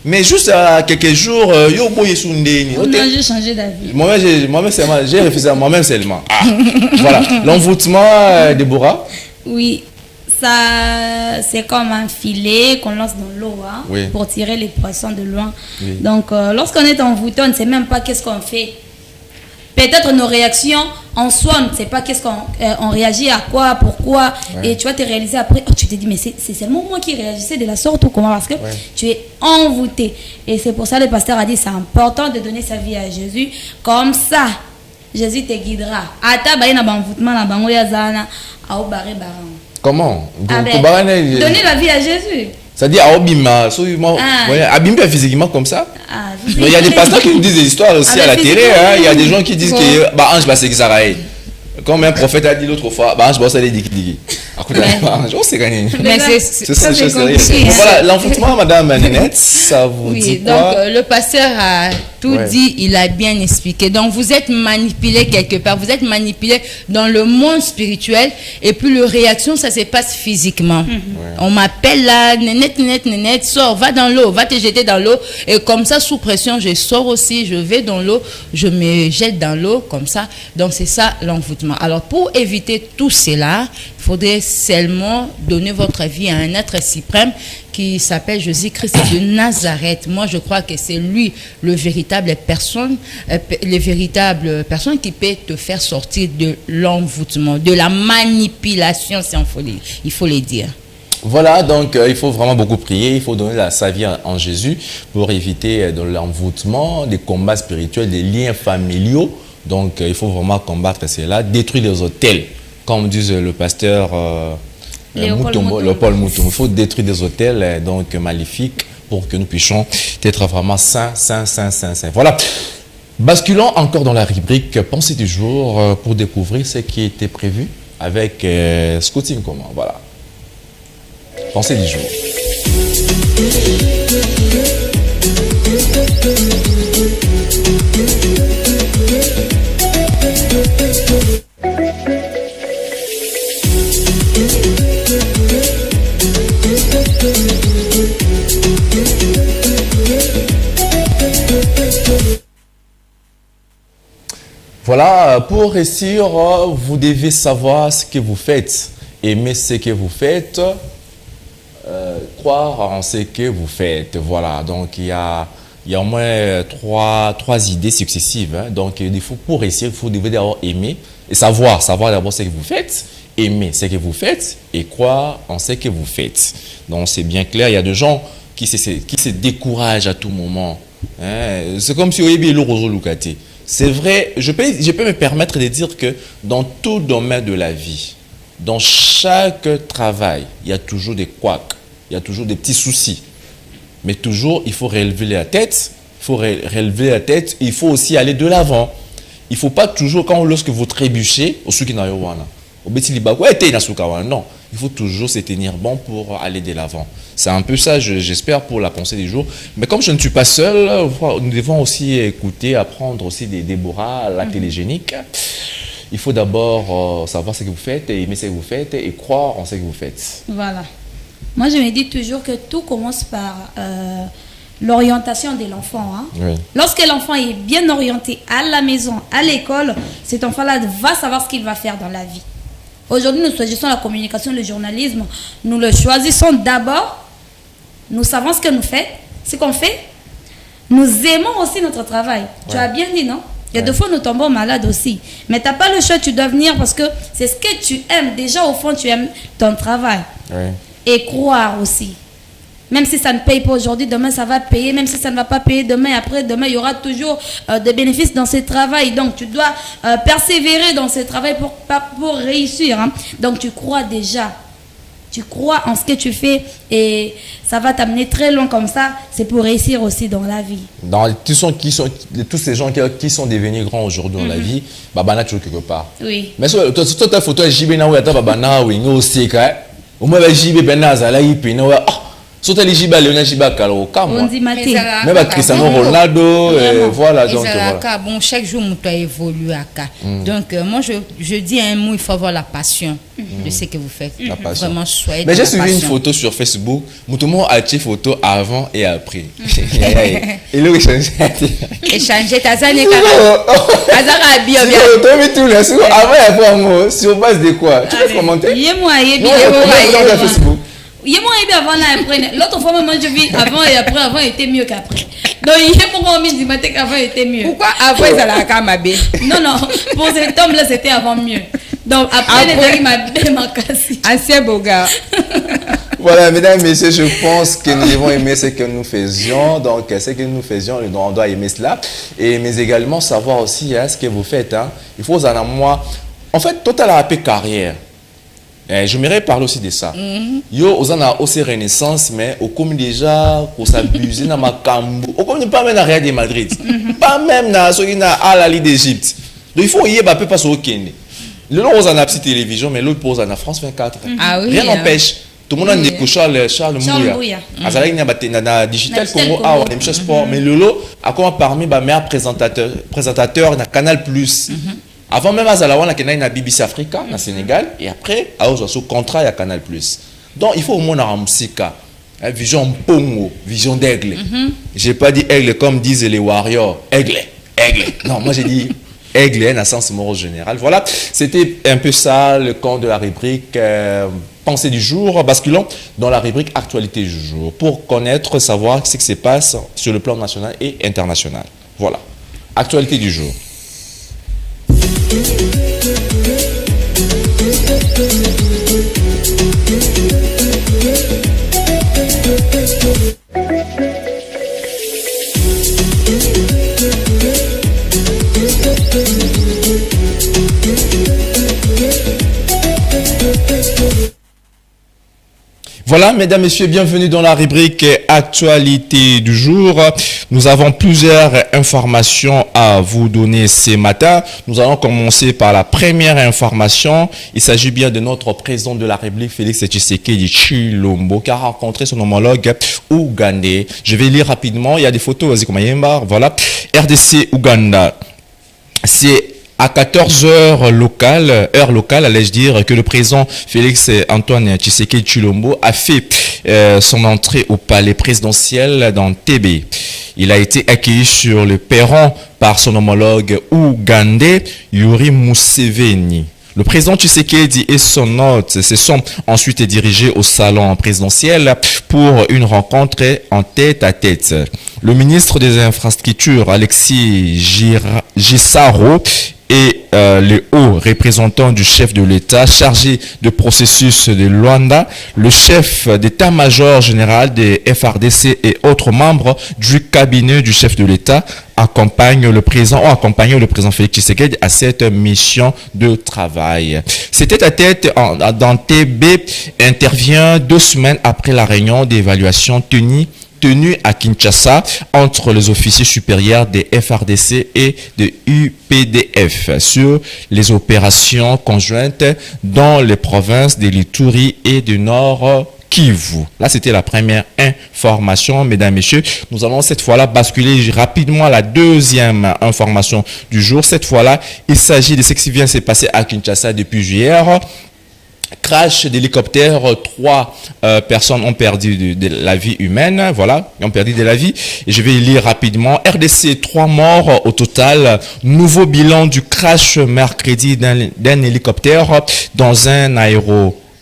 mais juste à quelques jours, on a juste changé d'avis. Moi-même seulement, j'ai refusé à moi-même seulement. Voilà, l'envoûtement, Déborah. Oui. ça, c'est comme un filet qu'on lance dans l'eau hein, Oui. pour tirer les poissons de loin. Oui. Donc, lorsqu'on est envoûté, on ne sait même pas qu'est-ce qu'on fait. Peut-être nos réactions en soi, on ne sait pas qu'est-ce qu'on on réagit à quoi, pourquoi. Ouais. Et tu vas te réaliser après, oh, tu te dis, mais c'est seulement moi qui réagissais de la sorte ou comment? Parce que tu es envoûté. Et c'est pour ça que le pasteur a dit, c'est important de donner sa vie à Jésus. Comme ça, Jésus te guidera. Ata baye na banvoûtement na bango ya zana, ao baré baran. Comment? Ah ben, Donner donner la vie à Jésus. c'est-à-dire, physiquement comme ça. Ah, Mais il y a des pasteurs qui nous disent des histoires aussi Ah, à la mais télé. physiquement, Hein. Il y a des gens qui disent bon. que bah, ange, bah, c'est que ça raille. Comme un prophète a dit l'autre fois, bah, ange, bah, ça les dit. Je sais gagner. Mais ça, C'est ça, c'est c'est compliqué, hein. Voilà, l'envoûtement, madame Nénette, ça vous Oui, dit donc quoi? le pasteur a tout Ouais. dit, il a bien expliqué. Donc vous êtes manipulé quelque part, vous êtes manipulé dans le monde spirituel et puis le réaction, ça se passe physiquement. On m'appelle là, Nénette, sors, va dans l'eau, va te jeter dans l'eau. Et comme ça, sous pression, je sors aussi, je vais dans l'eau, je me jette dans l'eau, comme ça. Donc c'est ça l'envoûtement. Alors pour éviter tout cela, il faudrait seulement donner votre vie à un être suprême qui s'appelle Jésus-Christ de Nazareth. Moi, je crois que c'est lui le véritable personne qui peut te faire sortir de l'envoûtement, de la manipulation, il faut le dire. Voilà, donc il faut vraiment beaucoup prier, il faut donner sa vie en Jésus pour éviter de l'envoûtement, des combats spirituels, des liens familiaux. Donc il faut vraiment combattre cela, détruire les hôtels, comme dit le pasteur Léopold Moutombo. Il faut détruire des hôtels donc maléfiques pour que nous puissions être vraiment saints. Voilà. Basculons encore dans la rubrique Pensée du jour pour découvrir ce qui était prévu avec Scouting Comment. Voilà. Pensée du jour. Voilà, pour réussir, vous devez savoir ce que vous faites, aimer ce que vous faites, croire en ce que vous faites. Voilà, donc il y a au moins trois idées successives. Hein. Donc il faut, pour réussir, vous devez d'abord aimer et savoir d'abord ce que vous faites, aimer ce que vous faites et croire en ce que vous faites. Donc c'est bien clair, il y a des gens qui se découragent à tout moment. Hein. C'est comme si vous aviez le roseau lucati. C'est vrai, je peux me permettre de dire que dans tout domaine de la vie, dans chaque travail, il y a toujours des couacs, il y a toujours des petits soucis. Mais toujours, il faut relever la tête, il faut aussi aller de l'avant. Il ne faut pas toujours, lorsque vous trébuchez, non, il faut toujours se tenir bon pour aller de l'avant. C'est un peu ça, j'espère, pour la pensée du jour. Mais comme je ne suis pas seul, nous devons aussi écouter, apprendre aussi des Déborah, la télégénique. Il faut d'abord savoir ce que vous faites, aimer ce que vous faites et croire en ce que vous faites. Voilà. Moi, je me dis toujours que tout commence par l'orientation de l'enfant. Hein. Oui. Lorsque l'enfant est bien orienté à la maison, à l'école, cet enfant-là va savoir ce qu'il va faire dans la vie. Aujourd'hui, nous choisissons la communication, le journalisme. Nous le choisissons d'abord. Nous savons ce que nous faisons, ce qu'on fait. Nous aimons aussi notre travail. Ouais. Tu as bien dit, non? Il y a des fois, nous tombons malades aussi. Mais tu n'as pas le choix, tu dois venir parce que c'est ce que tu aimes. Déjà, au fond, tu aimes ton travail. Ouais. Et croire aussi. Même si ça ne paye pas aujourd'hui, demain ça va payer. Même si ça ne va pas payer demain, après-demain, il y aura toujours des bénéfices dans ce travail. Donc tu dois persévérer dans ce travail pour réussir. Hein. Donc tu crois déjà. Tu crois en ce que tu fais et ça va t'amener très loin comme ça. C'est pour réussir aussi dans la vie. Dans tous ces gens qui sont devenus grands aujourd'hui dans la vie, Babana toujours quelque part. Oui. Mais toi, ta photo, JB, Babana, oui, nous aussi, au moins, JB, Benaza, là, il peut, Surtout les Jiba, Léonard Jiba, Kaloka, moi. On dit maté. Même Cristiano Ronaldo, voilà. Donc, voilà. Bon, chaque jour, on doit évoluer. Donc, moi, je dis un mot, il faut avoir la passion de ce que vous faites. La passion. Vraiment, soyez. Mais j'ai suivi une photo sur Facebook. Moutoumon a tiré photo avant et après. Et là, il change. Échanger, Tazane, Azara, bien. Avant et après, sur base de quoi? Tu peux commenter? Facebook. Avant et après. L'autre fois, moi, je vis avant et après. Avant était mieux qu'après. Donc, il y a pourquoi on me dit qu'avant était mieux. Pourquoi avant, ils allaient à Kamabé? Non, pour cet homme-là, c'était avant mieux. Donc, après, il m'a cassé. Ancien beau gars. Voilà, mesdames, messieurs, je pense que nous devons aimer ce que nous faisions. Donc, ce que nous faisions, on doit aimer cela. Mais également savoir aussi ce que vous faites. Il faut en moi. En fait, total a appelé carrière. J'aimerais parler aussi de ça. Yo, on a aussi Renaissance, mais au comme déjà, pour s'abuser dans ma cambo. Au comme pas même dans Real de Madrid. Pas même dans la Ligue d'Égypte. Donc, il faut y aller pas sur le Kenya. Le lot, on a une petite télévision, mais l'autre pose en France 24. Ah oui. Rien n'empêche. Tout le monde a des Charles Mbouya. Azalak n'y a pas digital Congo, même chose sport. Mais le lot a comme parmi les meilleurs présentateurs dans Canal+. Avant même Azalawan, il y a BBC Africa, au Sénégal. Et après, il y a un contrat à Canal+. Donc, il faut au moins avoir une vision pongo, vision d'aigle. Je n'ai pas dit aigle comme disent les Warriors. Aigle. Non, moi j'ai dit aigle, dans le sens moral général. Voilà, c'était un peu ça le camp de la rubrique Pensée du jour. Basculons dans la rubrique Actualité du jour pour connaître, savoir ce qui se passe sur le plan national et international. Voilà, Actualité du jour. Voilà, mesdames, messieurs, bienvenue dans la rubrique Actualité du jour. Nous avons plusieurs informations à vous donner ce matin. Nous allons commencer par la première information. Il s'agit bien de notre président de la République, Félix Tshisekedi Tshilombo, qui a rencontré son homologue ougandais. Je vais lire rapidement. Il y a des photos, vas-y, comme voilà. RDC Ouganda. C'est à 14h heure locale, allais-je dire, que le président Félix Antoine Tshisekedi Tshilombo a fait son entrée au palais présidentiel d'Entebbe. Il a été accueilli sur le perron par son homologue ougandais Yoweri Museveni. Le président Tshisekedi et son hôte se sont ensuite dirigés au salon présidentiel pour une rencontre en tête-à-tête. Le ministre des Infrastructures, Alexis Gisaro, et le haut représentant du chef de l'État chargé du processus de Luanda, le chef d'état-major général des FARDC et autres membres du cabinet du chef de l'État accompagnent le président Félix Tshisekedi à cette mission de travail. Cet tête-à-tête d'Entebbe intervient 2 semaines après la réunion d'évaluation tenue à Kinshasa entre les officiers supérieurs des FARDC et de UPDF sur les opérations conjointes dans les provinces de l'Ituri et du Nord Kivu. Là, c'était la première information, mesdames, messieurs. Nous allons cette fois-là basculer rapidement à la deuxième information du jour. Cette fois-là, il s'agit de ce qui vient de se passer à Kinshasa depuis hier. Crash d'hélicoptère, 3 personnes ont perdu de la vie humaine, voilà, ont perdu de la vie. Et je vais lire rapidement. RDC, 3 morts au total. Nouveau bilan du crash mercredi d'un hélicoptère dans un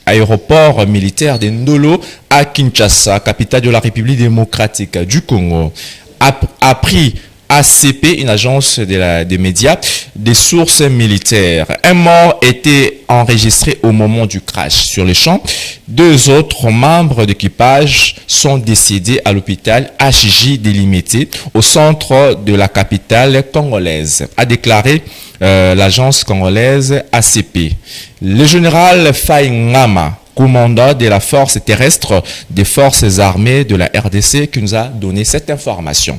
aéroport militaire de Ndolo à Kinshasa, capitale de la République démocratique du Congo. A pris ACP, une agence des médias, des sources militaires. Un mort était enregistré au moment du crash sur les champs. 2 autres membres d'équipage sont décédés à l'hôpital HJ délimité au centre de la capitale congolaise, a déclaré l'agence congolaise ACP. Le général Faye Ngama, commandant de la force terrestre des forces armées de la RDC, qui nous a donné cette information.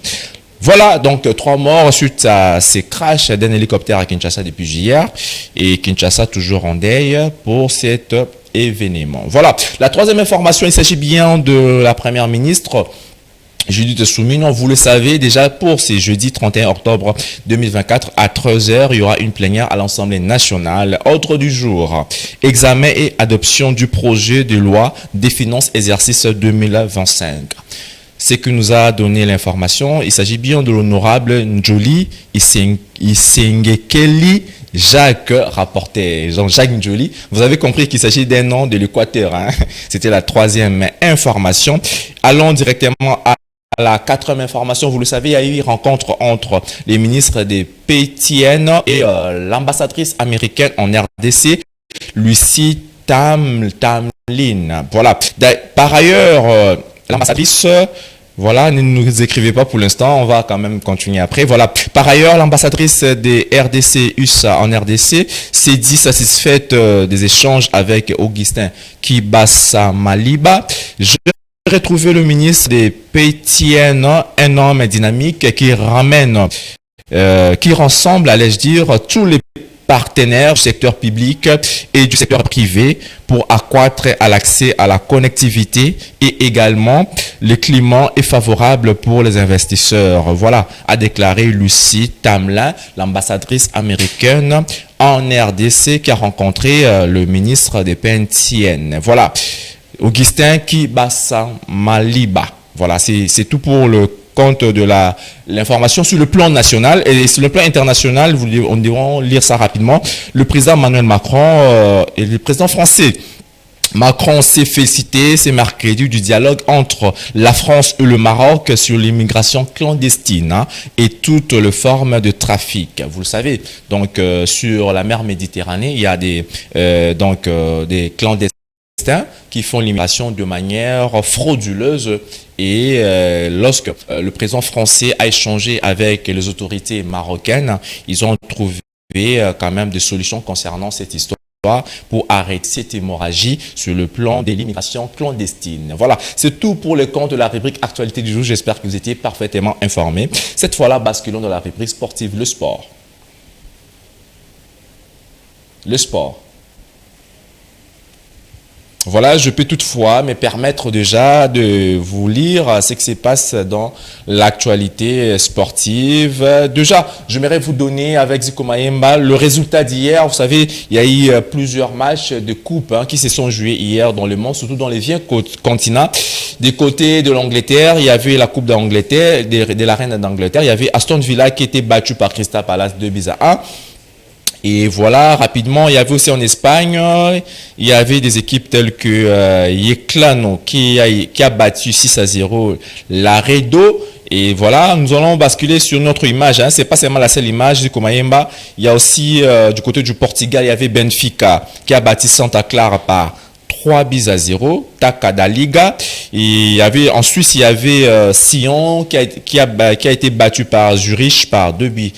Voilà, donc 3 morts suite à ces crashs d'un hélicoptère à Kinshasa depuis hier. Et Kinshasa toujours en deuil pour cet événement. Voilà. La troisième information, il s'agit bien de la première ministre Judith Soumino. Vous le savez déjà, pour ce jeudi 31 octobre 2024 à 13h, il y aura une plénière à l'Assemblée nationale. Ordre du jour, examen et adoption du projet de loi des finances exercice 2025. C'est que nous a donné l'information. Il s'agit bien de l'honorable Njoli Isengekeli Jacques, rapporté Jean-Jacques Njoli. Vous avez compris qu'il s'agit d'un nom de l'Équateur. Hein? C'était la troisième information. Allons directement à la quatrième information. Vous le savez, il y a eu une rencontre entre les ministres des PTN et l'ambassadrice américaine en RDC, Lucie Tamlin. Voilà. Par ailleurs, l'ambassadrice... Voilà, ne nous écrivez pas pour l'instant, on va quand même continuer après. Voilà. Par ailleurs, l'ambassadrice des RDC USA en RDC s'est dit satisfaite des échanges avec Augustin Kibasa Maliba. J'ai retrouvé le ministre des PTN, un homme dynamique qui rassemble, allais-je dire, tous les partenaires du secteur public et du secteur privé pour accroître l'accès à la connectivité et également le climat est favorable pour les investisseurs. Voilà, a déclaré Lucie Tamlin, l'ambassadrice américaine en RDC qui a rencontré le ministre des PNTN. Voilà, Augustin Kibasa Maliba. Voilà, c'est tout pour le compte de l'information sur le plan national. Et sur le plan international, on devra lire ça rapidement. Le président Emmanuel Macron et le président français Macron s'est félicité ce mercredi du dialogue entre la France et le Maroc sur l'immigration clandestine et toutes les formes de trafic. Vous le savez, donc sur la mer Méditerranée, il y a des clandestins qui font l'immigration de manière frauduleuse et lorsque le président français a échangé avec les autorités marocaines, ils ont trouvé quand même des solutions concernant cette histoire pour arrêter cette hémorragie sur le plan de l'immigration clandestine. Voilà, c'est tout pour le compte de la rubrique actualité du jour. J'espère que vous étiez parfaitement informés. Cette fois-là, basculons dans la rubrique sportive, le sport. Le sport. Voilà, je peux toutefois me permettre déjà de vous lire ce qui se passe dans l'actualité sportive. Déjà, j'aimerais vous donner avec Zico Mayemba le résultat d'hier. Vous savez, il y a eu plusieurs matchs de coupe qui se sont joués hier dans le monde, surtout dans les vieux continents. Du côté de l'Angleterre, il y avait la Coupe d'Angleterre, de la Reine d'Angleterre. Il y avait Aston Villa qui était battu par Crystal Palace 2-1. Et voilà, rapidement, il y avait aussi en Espagne, il y avait des équipes telles que Yeclano qui a battu 6-0 Laredo. Et voilà, nous allons basculer sur notre image. C'est pas seulement la seule image du Comayemba. Il y a aussi du côté du Portugal, il y avait Benfica qui a battu Santa Clara par 3-0, Taka da Liga. Et il y avait, en Suisse, il y avait Sion qui a été battu par Zurich par 2-0.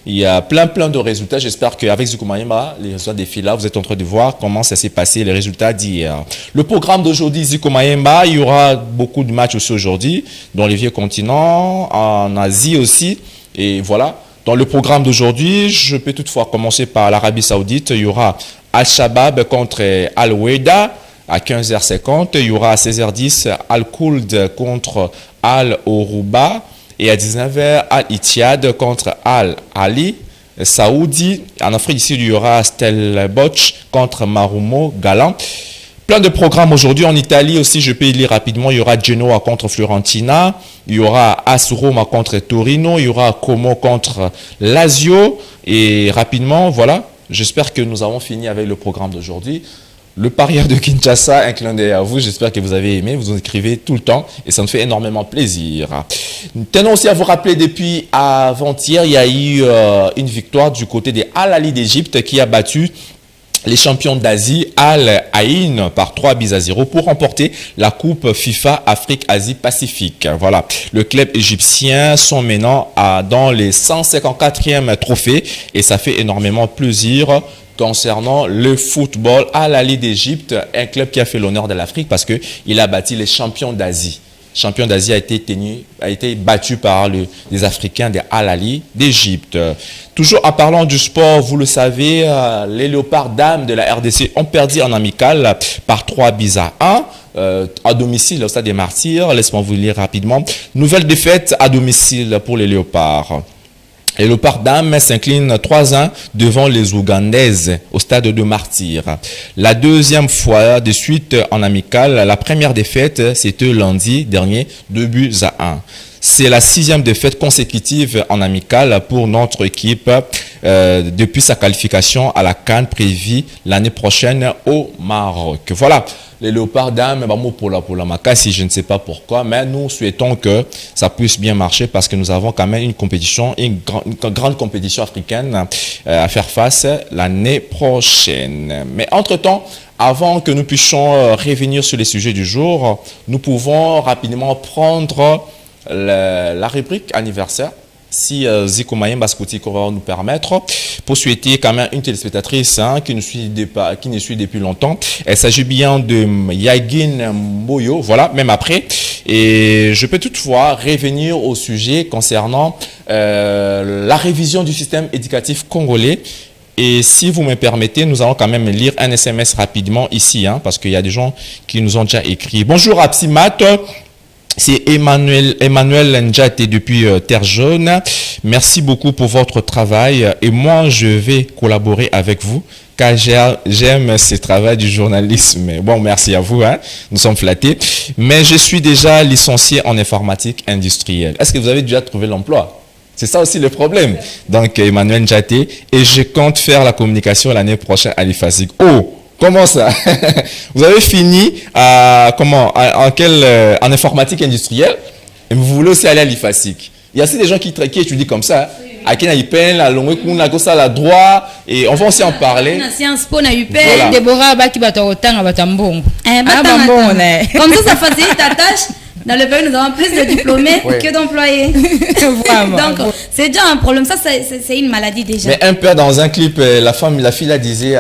Il y a plein de résultats. J'espère qu'avec Zico Mayemba, les résultats des filles là, vous êtes en train de voir comment ça s'est passé, les résultats d'hier. Le programme d'aujourd'hui, Zico Mayemba, il y aura beaucoup de matchs aussi aujourd'hui, dans les vieux continents, en Asie aussi. Et voilà. Dans le programme d'aujourd'hui, je peux toutefois commencer par l'Arabie Saoudite. Il y aura Al-Shabaab contre Al-Weda à 15h50. Il y aura à 16h10 Al-Khuld contre Al-Orouba. Et à 19h, Al-Ittihad contre Al-Ali. Saoudi. En Afrique du Sud, il y aura Stellenbosch contre Marumo Galan. Plein de programmes aujourd'hui. En Italie aussi, je peux y lire rapidement. Il y aura Genoa contre Fiorentina. Il y aura AS Roma contre Torino. Il y aura Como contre Lazio. Et rapidement, voilà. J'espère que nous avons fini avec le programme d'aujourd'hui. Le parieur de Kinshasa, un clin d'œil à vous. J'espère que vous avez aimé. Vous en écrivez tout le temps et ça me fait énormément plaisir. Tenons aussi à vous rappeler, depuis avant-hier, il y a eu une victoire du côté des Al-Ali d'Égypte qui a battu les champions d'Asie Al-Ain par 3-0 pour remporter la Coupe FIFA Afrique-Asie-Pacifique. Voilà. Le club égyptien sont maintenant dans les 154e trophées et ça fait énormément plaisir concernant le football. Al-Ali d'Égypte, un club qui a fait l'honneur de l'Afrique parce qu'il a battu les champions d'Asie. champion d'Asie, a été battu par les Africains des Al-Ahly d'Égypte. Toujours en parlant du sport, vous le savez, les Léopards dames de la RDC ont perdu en amical par 3-1 à domicile au Stade des Martyrs. Laisse-moi vous lire rapidement. Nouvelle défaite à domicile pour les Léopards. Les Léopards dames s'inclinent 3-1 devant les Ougandaises au Stade de Martyrs. La deuxième fois de suite en amical, la première défaite, c'était lundi dernier, 2-1. C'est la 6e défaite consécutive en amical pour notre équipe depuis sa qualification à la CAN prévue l'année prochaine au Maroc. Voilà, les Léopards dames, pour la Makassi, je ne sais pas pourquoi, mais nous souhaitons que ça puisse bien marcher parce que nous avons quand même une compétition, une grande compétition africaine à faire face l'année prochaine. Mais entre-temps, avant que nous puissions revenir sur les sujets du jour, nous pouvons rapidement prendre la rubrique anniversaire, si Ziko Mayemba Skouti va nous permettre, pour souhaiter quand même une téléspectatrice qui nous suit depuis longtemps. Il s'agit bien de Yagin Mboyo, voilà, même après. Et je peux toutefois revenir au sujet concernant la révision du système éducatif congolais. Et si vous me permettez, nous allons quand même lire un SMS rapidement ici, parce qu'il y a des gens qui nous ont déjà écrit. Bonjour Absimat. C'est Emmanuel Njate depuis Terre Jaune. Merci beaucoup pour votre travail et moi je vais collaborer avec vous car j'aime ce travail du journalisme. Bon, merci à vous, nous sommes flattés. Mais je suis déjà licencié en informatique industrielle. Est-ce que vous avez déjà trouvé l'emploi? C'est ça aussi le problème. Donc Emmanuel Njate, et je compte faire la communication l'année prochaine à l'IFASIC. Oh! Comment ça? Vous avez fini en informatique industrielle et vous voulez aussi aller à l'IFASIC. Il y a aussi des gens qui étudient comme ça. À qui ils peinent, la longue, la droit, et on va aussi en parler. Voilà. Déborah, comme ça facilite ta tâche. Dans le pays, nous avons plus de diplômés que d'employés. Donc, c'est déjà un problème. Ça, c'est une maladie déjà. Mais un peu dans un clip, la fille la disait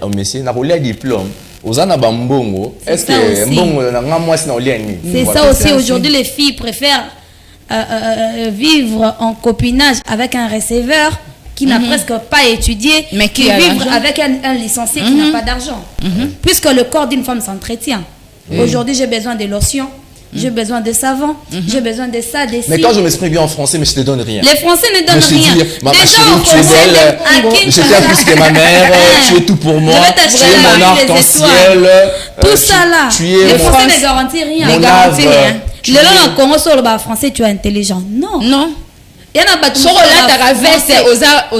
au monsieur, n'a pas diplôme. Est-ce que c'est ça aussi. Aujourd'hui, les filles préfèrent vivre en copinage avec un receveur qui n'a presque pas étudié, mais qui vivre avec un licencié qui n'a pas d'argent. Puisque le corps d'une femme s'entretient. Aujourd'hui, j'ai besoin de lotions. J'ai besoin de savon, j'ai besoin de ça, de ci. Mais quand je m'exprime bien en français, mais je te donne rien. Les Français ne donnent rien. Ma chérie, tu es belle, je t'aime plus que ma mère, tu es tout pour moi, tu es mon arc-en-ciel. Tout ça là, les Français ne garantissent rien. Ne garantissent rien. Le long en Congo, sur le français, tu es intelligent. Non. Non. Il y en a pas tout ça. Aux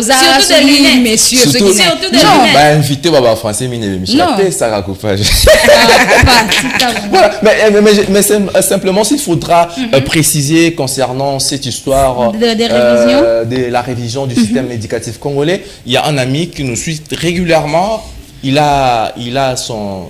surtout des lunettes, messieurs. Surtout des lunettes. Bah, invité au français, mais ça racoupage. Mais simplement, s'il faudra préciser concernant cette histoire de la révision du système éducatif congolais, il y a un ami qui nous suit régulièrement. Il a son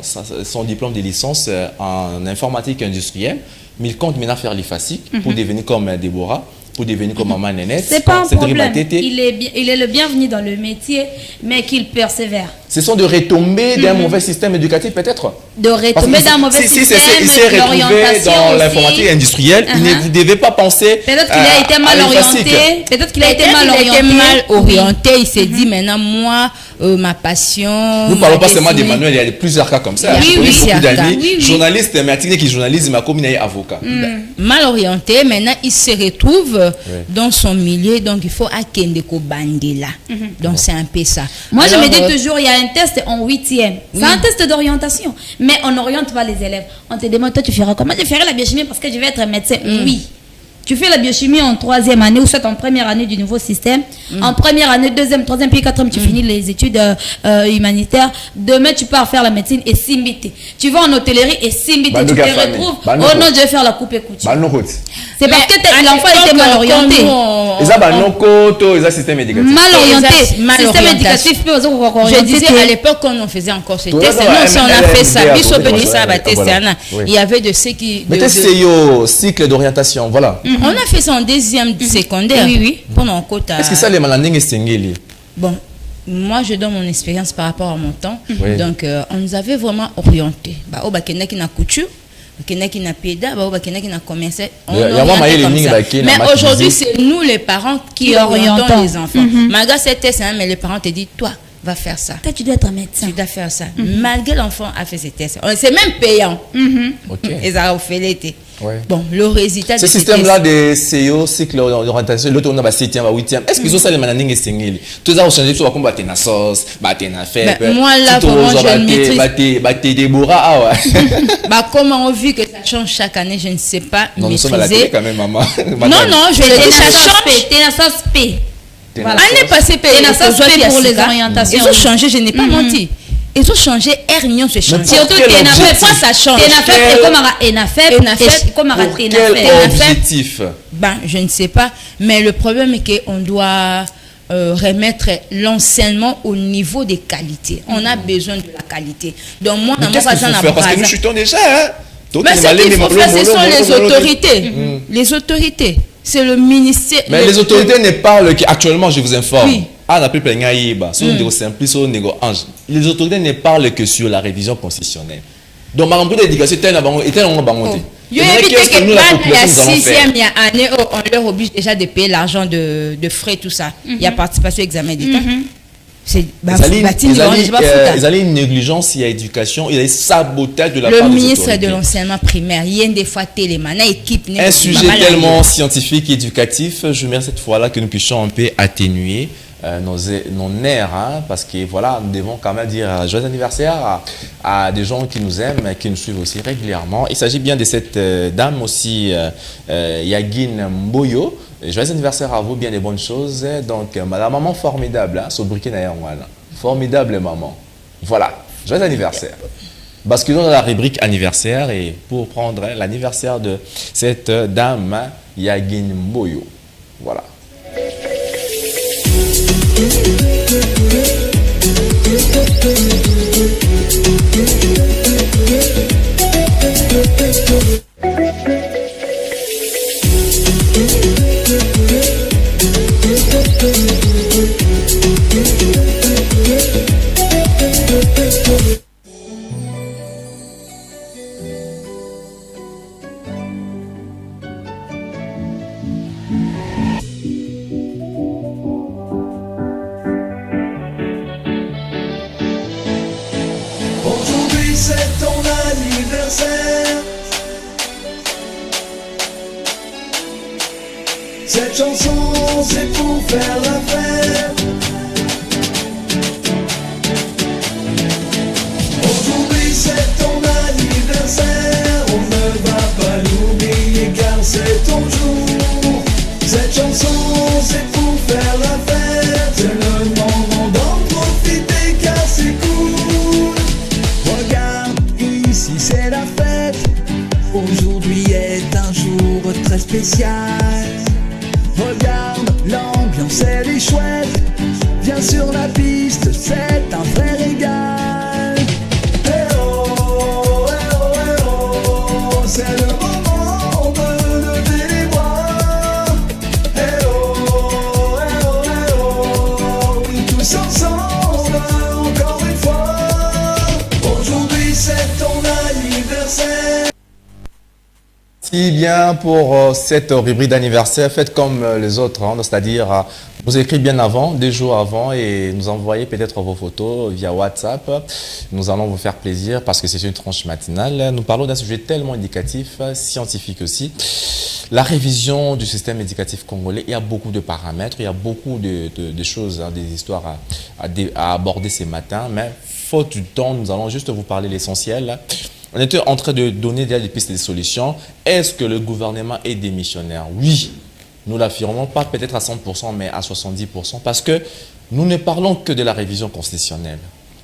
diplôme de licence en informatique industrielle, mais il compte maintenant faire l'IFASIC pour devenir comme Déborah. Pour devenir comme maman Nénette. C'est pas un problème. Il est le bienvenu dans le métier, mais qu'il persévère. Ce sont de retomber d'un mauvais système éducatif peut-être. De retomber d'un mauvais système. Si c'est retrouvé dans l'informatique industrielle, vous ne devez pas penser. Peut-être qu'il a été mal orienté. Peut-être qu'il a été mal orienté. Il s'est dit maintenant, moi, ma passion. Nous ne parlons pas seulement d'Emmanuel, il y a plusieurs cas comme ça. Oui, beaucoup d'amis. Journalistes, mais qui journalisent, ma commune est avocat. Mal orienté, maintenant il se retrouve dans son milieu, donc il faut Akendeko Bandela. Donc c'est un peu ça. Moi je me dis toujours, il y a un test en 8e. C'est un test d'orientation. Mais on n'oriente pas les élèves. On te demande, toi tu feras comment? Je ferai la biochimie parce que je vais être médecin. Oui. Tu fais la biochimie en 3e année ou soit en première année du nouveau système. En première année, 2e, 3e, puis 4e, tu finis les études humanitaires. Demain, tu pars faire la médecine et Simbité. Tu vas en hôtellerie et Simbité. Tu te retrouves. Oh non, je vais faire la coupe et couture. C'est parce que l'enfant était mal orienté. Mal orienté. Système éducatif. Je disais à l'époque, quand on faisait encore ce test, non, si on a fait ça, il y avait de ceux qui. Mais c'est au cycle d'orientation, voilà. On a fait ça en 2e secondaire. Oui. Pendant quota. Est-ce que ça, les malandings est bon, moi, je donne mon expérience par rapport à mon temps. Donc, on nous avait vraiment orientés. Au Bakenda qui n'a couture, bakendaki na PEDA, bakendaki na commercial. Mais aujourd'hui, c'est nous les parents qui orientons les enfants. Malgré ces tests, mais les parents te disent, toi, va faire ça. Toi, tu dois être un médecin. Tu dois faire ça. Malgré l'enfant a fait ses tests. C'est même payant. Et ça a fait l'été. Bon, le résultat ce système-là de CEO, cycle d'orientation, l'autre on a 7e, 8e. Est-ce qu'ils ont ça les mananings et singles? Tout ça, on change tout comme battre na sauce, battre na fève. Moi, là, vraiment, je maîtrise. Battre Déborah, ah ouais. Comment on vit que ça change chaque année, je ne sais pas. Non, nous sommes à la télé quand même, maman. Non, je vais dire ça change. T'es la sauce P. Année passée, pour les orientations. Ils ont changé, je n'ai pas menti. Ils ont changé, Hernion se change. Surtout pourquoi ça change? Quel objectif? Je ne sais pas, mais le problème est qu'on doit remettre l'enseignement au niveau des qualités. On a besoin de la qualité. Donc moi, qu'est-ce qu'il faut faire? Parce que nous chutons déjà, hein? Mais ce qu'il faut faire, ce sont les autorités. Les autorités. C'est le ministère. Mais les autorités ne parlent qu'actuellement, je vous informe. Oui. Les autorités ne parlent que sur la révision constitutionnelle. Donc, ma grande éducation est tellement bonne. Il y a 6e année, on leur oblige déjà de payer l'argent de frais, tout ça. Il y a participation à l'examen d'État. Ils allaient une négligence, il y a éducation, il y a sabotage de la part des autorités. Le ministre de l'enseignement primaire, il y a des fois télémana équipe. Un sujet tellement scientifique et éducatif, je mets cette fois-là que nous puissions un peu atténuer nos nerfs, hein, parce que voilà, nous devons quand même dire joyeux anniversaire à des gens qui nous aiment, qui nous suivent aussi régulièrement. Il s'agit bien de cette dame aussi, Yagin Mboyo. Joyeux anniversaire à vous, bien des bonnes choses. Donc, la maman formidable, hein, sobriquet Nayangwana. Formidable maman. Voilà, joyeux anniversaire. Basculons dans la rubrique anniversaire et pour prendre l'anniversaire de cette dame, Yagin Mboyo. Voilà. Cette chanson, c'est pour faire la fête. Aujourd'hui, c'est ton anniversaire. On ne va pas l'oublier car c'est ton jour. Cette chanson, c'est pour faire la fête. C'est le moment d'en profiter car c'est cool. Regarde, ici c'est la fête. Aujourd'hui est un jour très spécial. Regarde, l'ambiance elle est chouette. Viens sur la piste, c'est un vrai régal. Eh oh, eh oh, eh oh, c'est le moment de lever les bras. Eh oh, eh oh, eh oh, oui, tous ensemble, encore une fois. Aujourd'hui c'est ton anniversaire. Si bien pour cette rubrique d'anniversaire, faites comme les autres, hein, c'est-à-dire vous écrivez bien avant, 2 jours avant et nous envoyez peut-être vos photos via WhatsApp. Nous allons vous faire plaisir parce que c'est une tranche matinale. Nous parlons d'un sujet tellement éducatif, scientifique aussi. La révision du système éducatif congolais, il y a beaucoup de paramètres, il y a beaucoup de choses, hein, des histoires à aborder ce matin, mais faute du temps, nous allons juste vous parler l'essentiel. On était en train de donner des pistes et des solutions. Est-ce que le gouvernement est démissionnaire? Oui, nous l'affirmons, pas peut-être à 100%, mais à 70%, parce que nous ne parlons que de la révision constitutionnelle.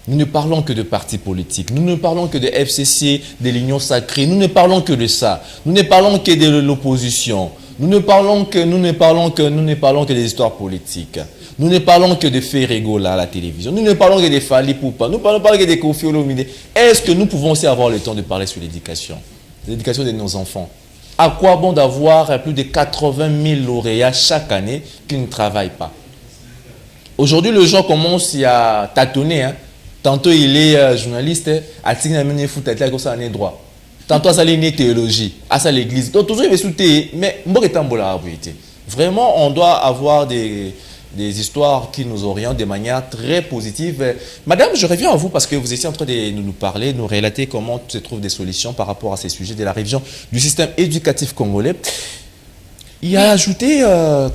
Nous ne parlons que de partis politiques. Nous ne parlons que de FCC, de l'Union sacrée. Nous ne parlons que de ça. Nous ne parlons que de l'opposition. Nous ne parlons que des histoires politiques. Nous ne parlons que de faits rigolos à la télévision. Nous ne parlons que des Fali Poupa. Nous ne parlons pas que des Kofi Olomide. Est-ce que nous pouvons aussi avoir le temps de parler sur l'éducation de nos enfants? À quoi bon d'avoir plus de 80 000 lauréats chaque année qui ne travaillent pas? Aujourd'hui, le gens commencent à tâtonner. Hein. Tantôt, il est journaliste, à Tigna foot, à droit. tantôt à l'aligner théologie, à ça l'église. Donc toujours il veut soutenir, mais vraiment on doit avoir des histoires qui nous orientent de manière très positive. Madame, je reviens à vous parce que vous étiez en train de nous parler, nous relater comment se trouvent des solutions par rapport à ces sujets de la révision du système éducatif congolais. Il y a ajouté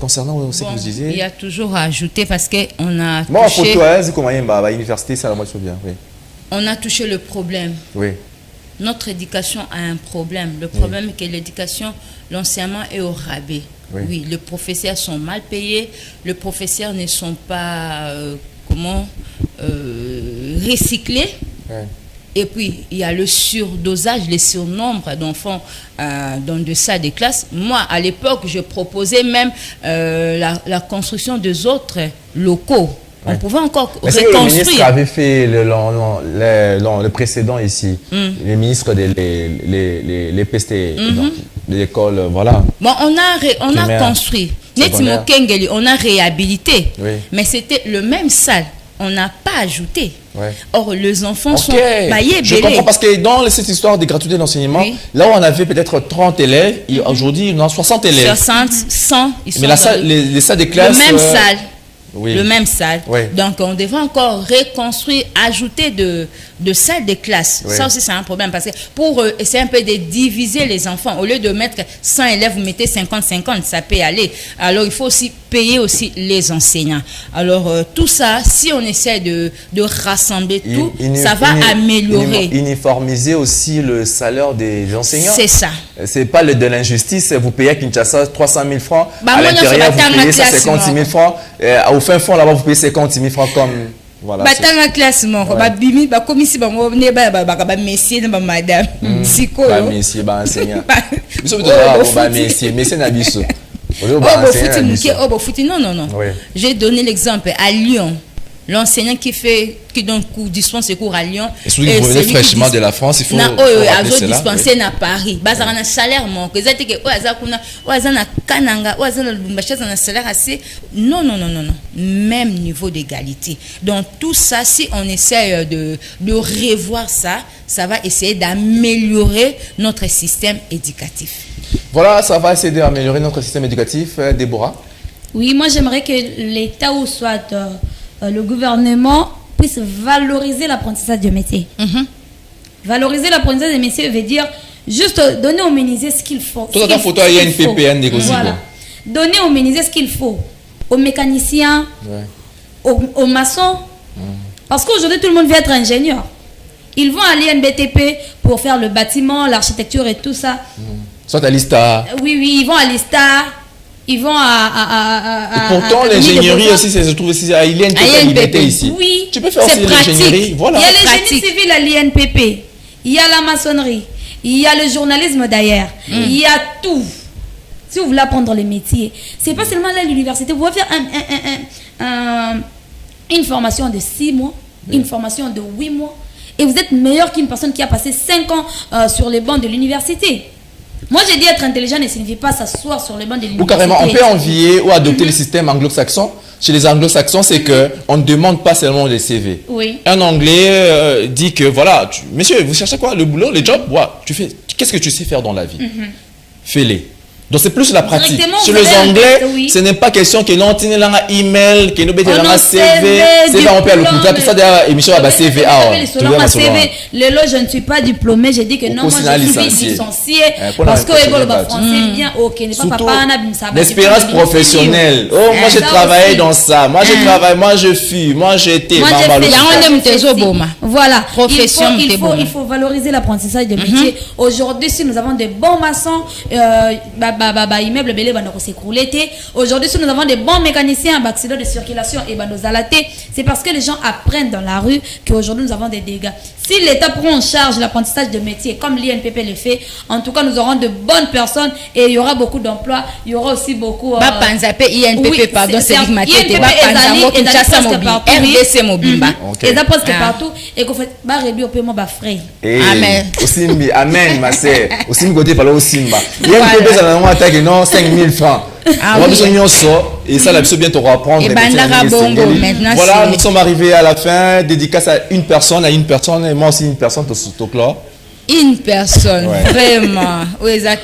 concernant ce que vous disiez. Il y a toujours à ajouter parce qu'on a moi, touché... l'université, ça la moitié bien. Oui. On a touché le problème. Oui. Notre éducation a un problème. Le problème est que l'éducation, l'enseignement est au rabais. Oui, les professeurs sont mal payés, les professeurs ne sont pas recyclés. Oui. Et puis, il y a le surdosage, le surnombre d'enfants dans de ça des classes. Moi, à l'époque, je proposais même la construction des autres locaux. On pouvait encore reconstruire. Le ministre avait fait le précédent ici, le ministre les PST, de l'école, voilà. Bon, on a construit. On a réhabilité. Oui. Mais c'était le même salle. On n'a pas ajouté. Ouais. Or, les enfants sont baillés. Je comprends parce que dans cette histoire de gratuité d'enseignement, là où on avait peut-être 30 élèves, aujourd'hui, on a 60 élèves. 60, 100. Mais la salle, les salles de classe... Le même salle. Oui. Le même salle. Oui. Donc, on devrait encore reconstruire, ajouter de salles de classe. Oui. Ça aussi, c'est un problème parce que pour essayer un peu de diviser les enfants, au lieu de mettre 100 élèves, vous mettez 50-50, ça peut aller. Alors, il faut aussi payer aussi les enseignants. Alors, tout ça, si on essaie de rassembler tout, ça va améliorer. Uniformiser aussi le salaire des enseignants. C'est ça. C'est pas de l'injustice. Vous payez à Kinshasa 300 000 francs. À l'intérieur, vous payez 150 000 francs. Au fin fond, là-bas, vous payez 50 000 francs comme... Voilà, batanga classement ba bimi ba komisi bango ne ba messieurs ne ba madame siko ba messieurs ba enseignant biso ba messieurs na biso non. J'ai donné l'exemple à Lyon. L'enseignant qui dispense les cours à Lyon. Et celui qui revenait fraîchement de la France, il faut dispenser na Paris. Bazar na salaire mon que zate que na kananga na lumbacha na salaire assez non. Même niveau d'égalité. Donc tout ça, si on essaie de revoir ça, ça va essayer d'améliorer notre système éducatif. Voilà, ça va essayer d'améliorer notre système éducatif. Déborah? Oui, moi j'aimerais que l'État ou soit le gouvernement puisse valoriser l'apprentissage du métier. Valoriser l'apprentissage des métiers veut dire juste donner aux menuisiers ce qu'il faut. Tout à photo, il y a une PPN négociée. Voilà. Donner aux menuisiers ce qu'il faut. Aux mécaniciens, aux maçons. Parce qu'aujourd'hui, tout le monde veut être ingénieur. Ils vont aller à NBTP pour faire le bâtiment, l'architecture et tout ça. Soit à l'ISTA. Oui, ils vont à l'ISTA. Ils vont et pourtant, l'ingénierie aussi, je trouve aussi à l'INPP ici. Oui, tu peux faire aussi l'ingénierie. Voilà. Il y a le génie civil à l'INPP. Il y a la maçonnerie. Il y a le journalisme d'ailleurs. Il y a tout. Si vous voulez apprendre les métiers, c'est pas seulement là à l'université. Vous pouvez faire une formation de 6 mois, une formation de 8 mois. Et vous êtes meilleur qu'une personne qui a passé 5 ans sur les bancs de l'université. Moi, j'ai dit être intelligent ne signifie pas s'asseoir sur les bancs de l'université. Ou carrément, on peut envier ou adopter le système anglo-saxon. Chez les anglo-saxons, c'est qu'on ne demande pas seulement les CV. Oui. Un anglais dit que, voilà, monsieur, vous cherchez quoi? Le boulot, le job? Qu'est-ce que tu sais faire dans la vie? Fais-les. Donc c'est plus la pratique. Chez les Anglais, ce n'est pas question que non, tu n'as pas email, que nous avons un CV, c'est on peut le coûter, tout ça derrière émission à CV. Le lot, je ne suis pas diplômé, j'ai dit que non, moi je suis licencié parce que le français bien, ok, n'est pas papa, l'expérience professionnelle. Oh, moi j'ai travaillé dans ça, moi j'ai travaillé, moi je fuis, moi j'ai été. Voilà, il faut valoriser l'apprentissage des métiers. Aujourd'hui, si nous avons des bons maçons, immeuble belé va nous s'écrouler. Aujourd'hui, si nous avons des bons mécaniciens, accidents de circulation et nos alatés, c'est parce que les gens apprennent dans la rue qu'aujourd'hui nous avons des dégâts. Si l'État prend en charge l'apprentissage de métiers comme l'INPP le fait, en tout cas nous aurons de bonnes personnes et il y aura beaucoup d'emplois. Il y aura aussi beaucoup. INPP, pardon, c'est RDC Mobimba. Et ça presque partout et qu'on fait réduire au paiement frais. Amen. Osimbi, amen, ma sœur. Osimbi côté par là Osimba. INPP ça n'a pas attaqué non 5 000 francs. On va besoin de sort et ça la besoin bien te reprendre. Voilà, nous sommes arrivés à la fin. Dédicace à une personne et moi aussi une personne au clan. Une personne, Ouais. vraiment. Oui, exact.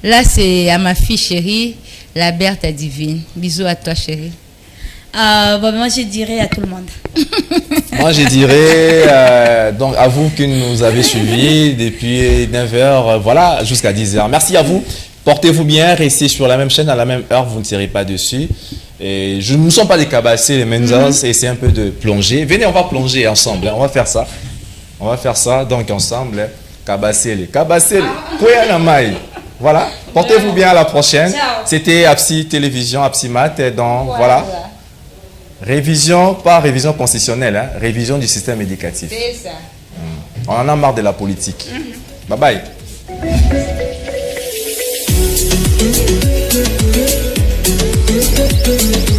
Là, c'est à ma fille chérie, la Berthe Divine. Bisous à toi, chérie. Moi, je dirais à tout le monde. Moi, je dirais donc à vous qui nous avez suivis depuis 9h, voilà, jusqu'à 10h. Merci à vous. Portez-vous bien, restez sur la même chaîne à la même heure, vous ne serez pas dessus. Et nous ne sommes pas des cabassés, les Menzas, et c'est un peu de plonger. Venez, on va plonger ensemble, hein, on va faire ça. On va faire ça, donc ensemble, hein. Cabassez-les, Koyanamai. Voilà, portez-vous bien, à la prochaine. C'était Apsi Télévision, Apsi Mat, et donc voilà. Révision, pas révision constitutionnelle, hein, révision du système éducatif. C'est ça. On en a marre de la politique. Bye bye. Thank you.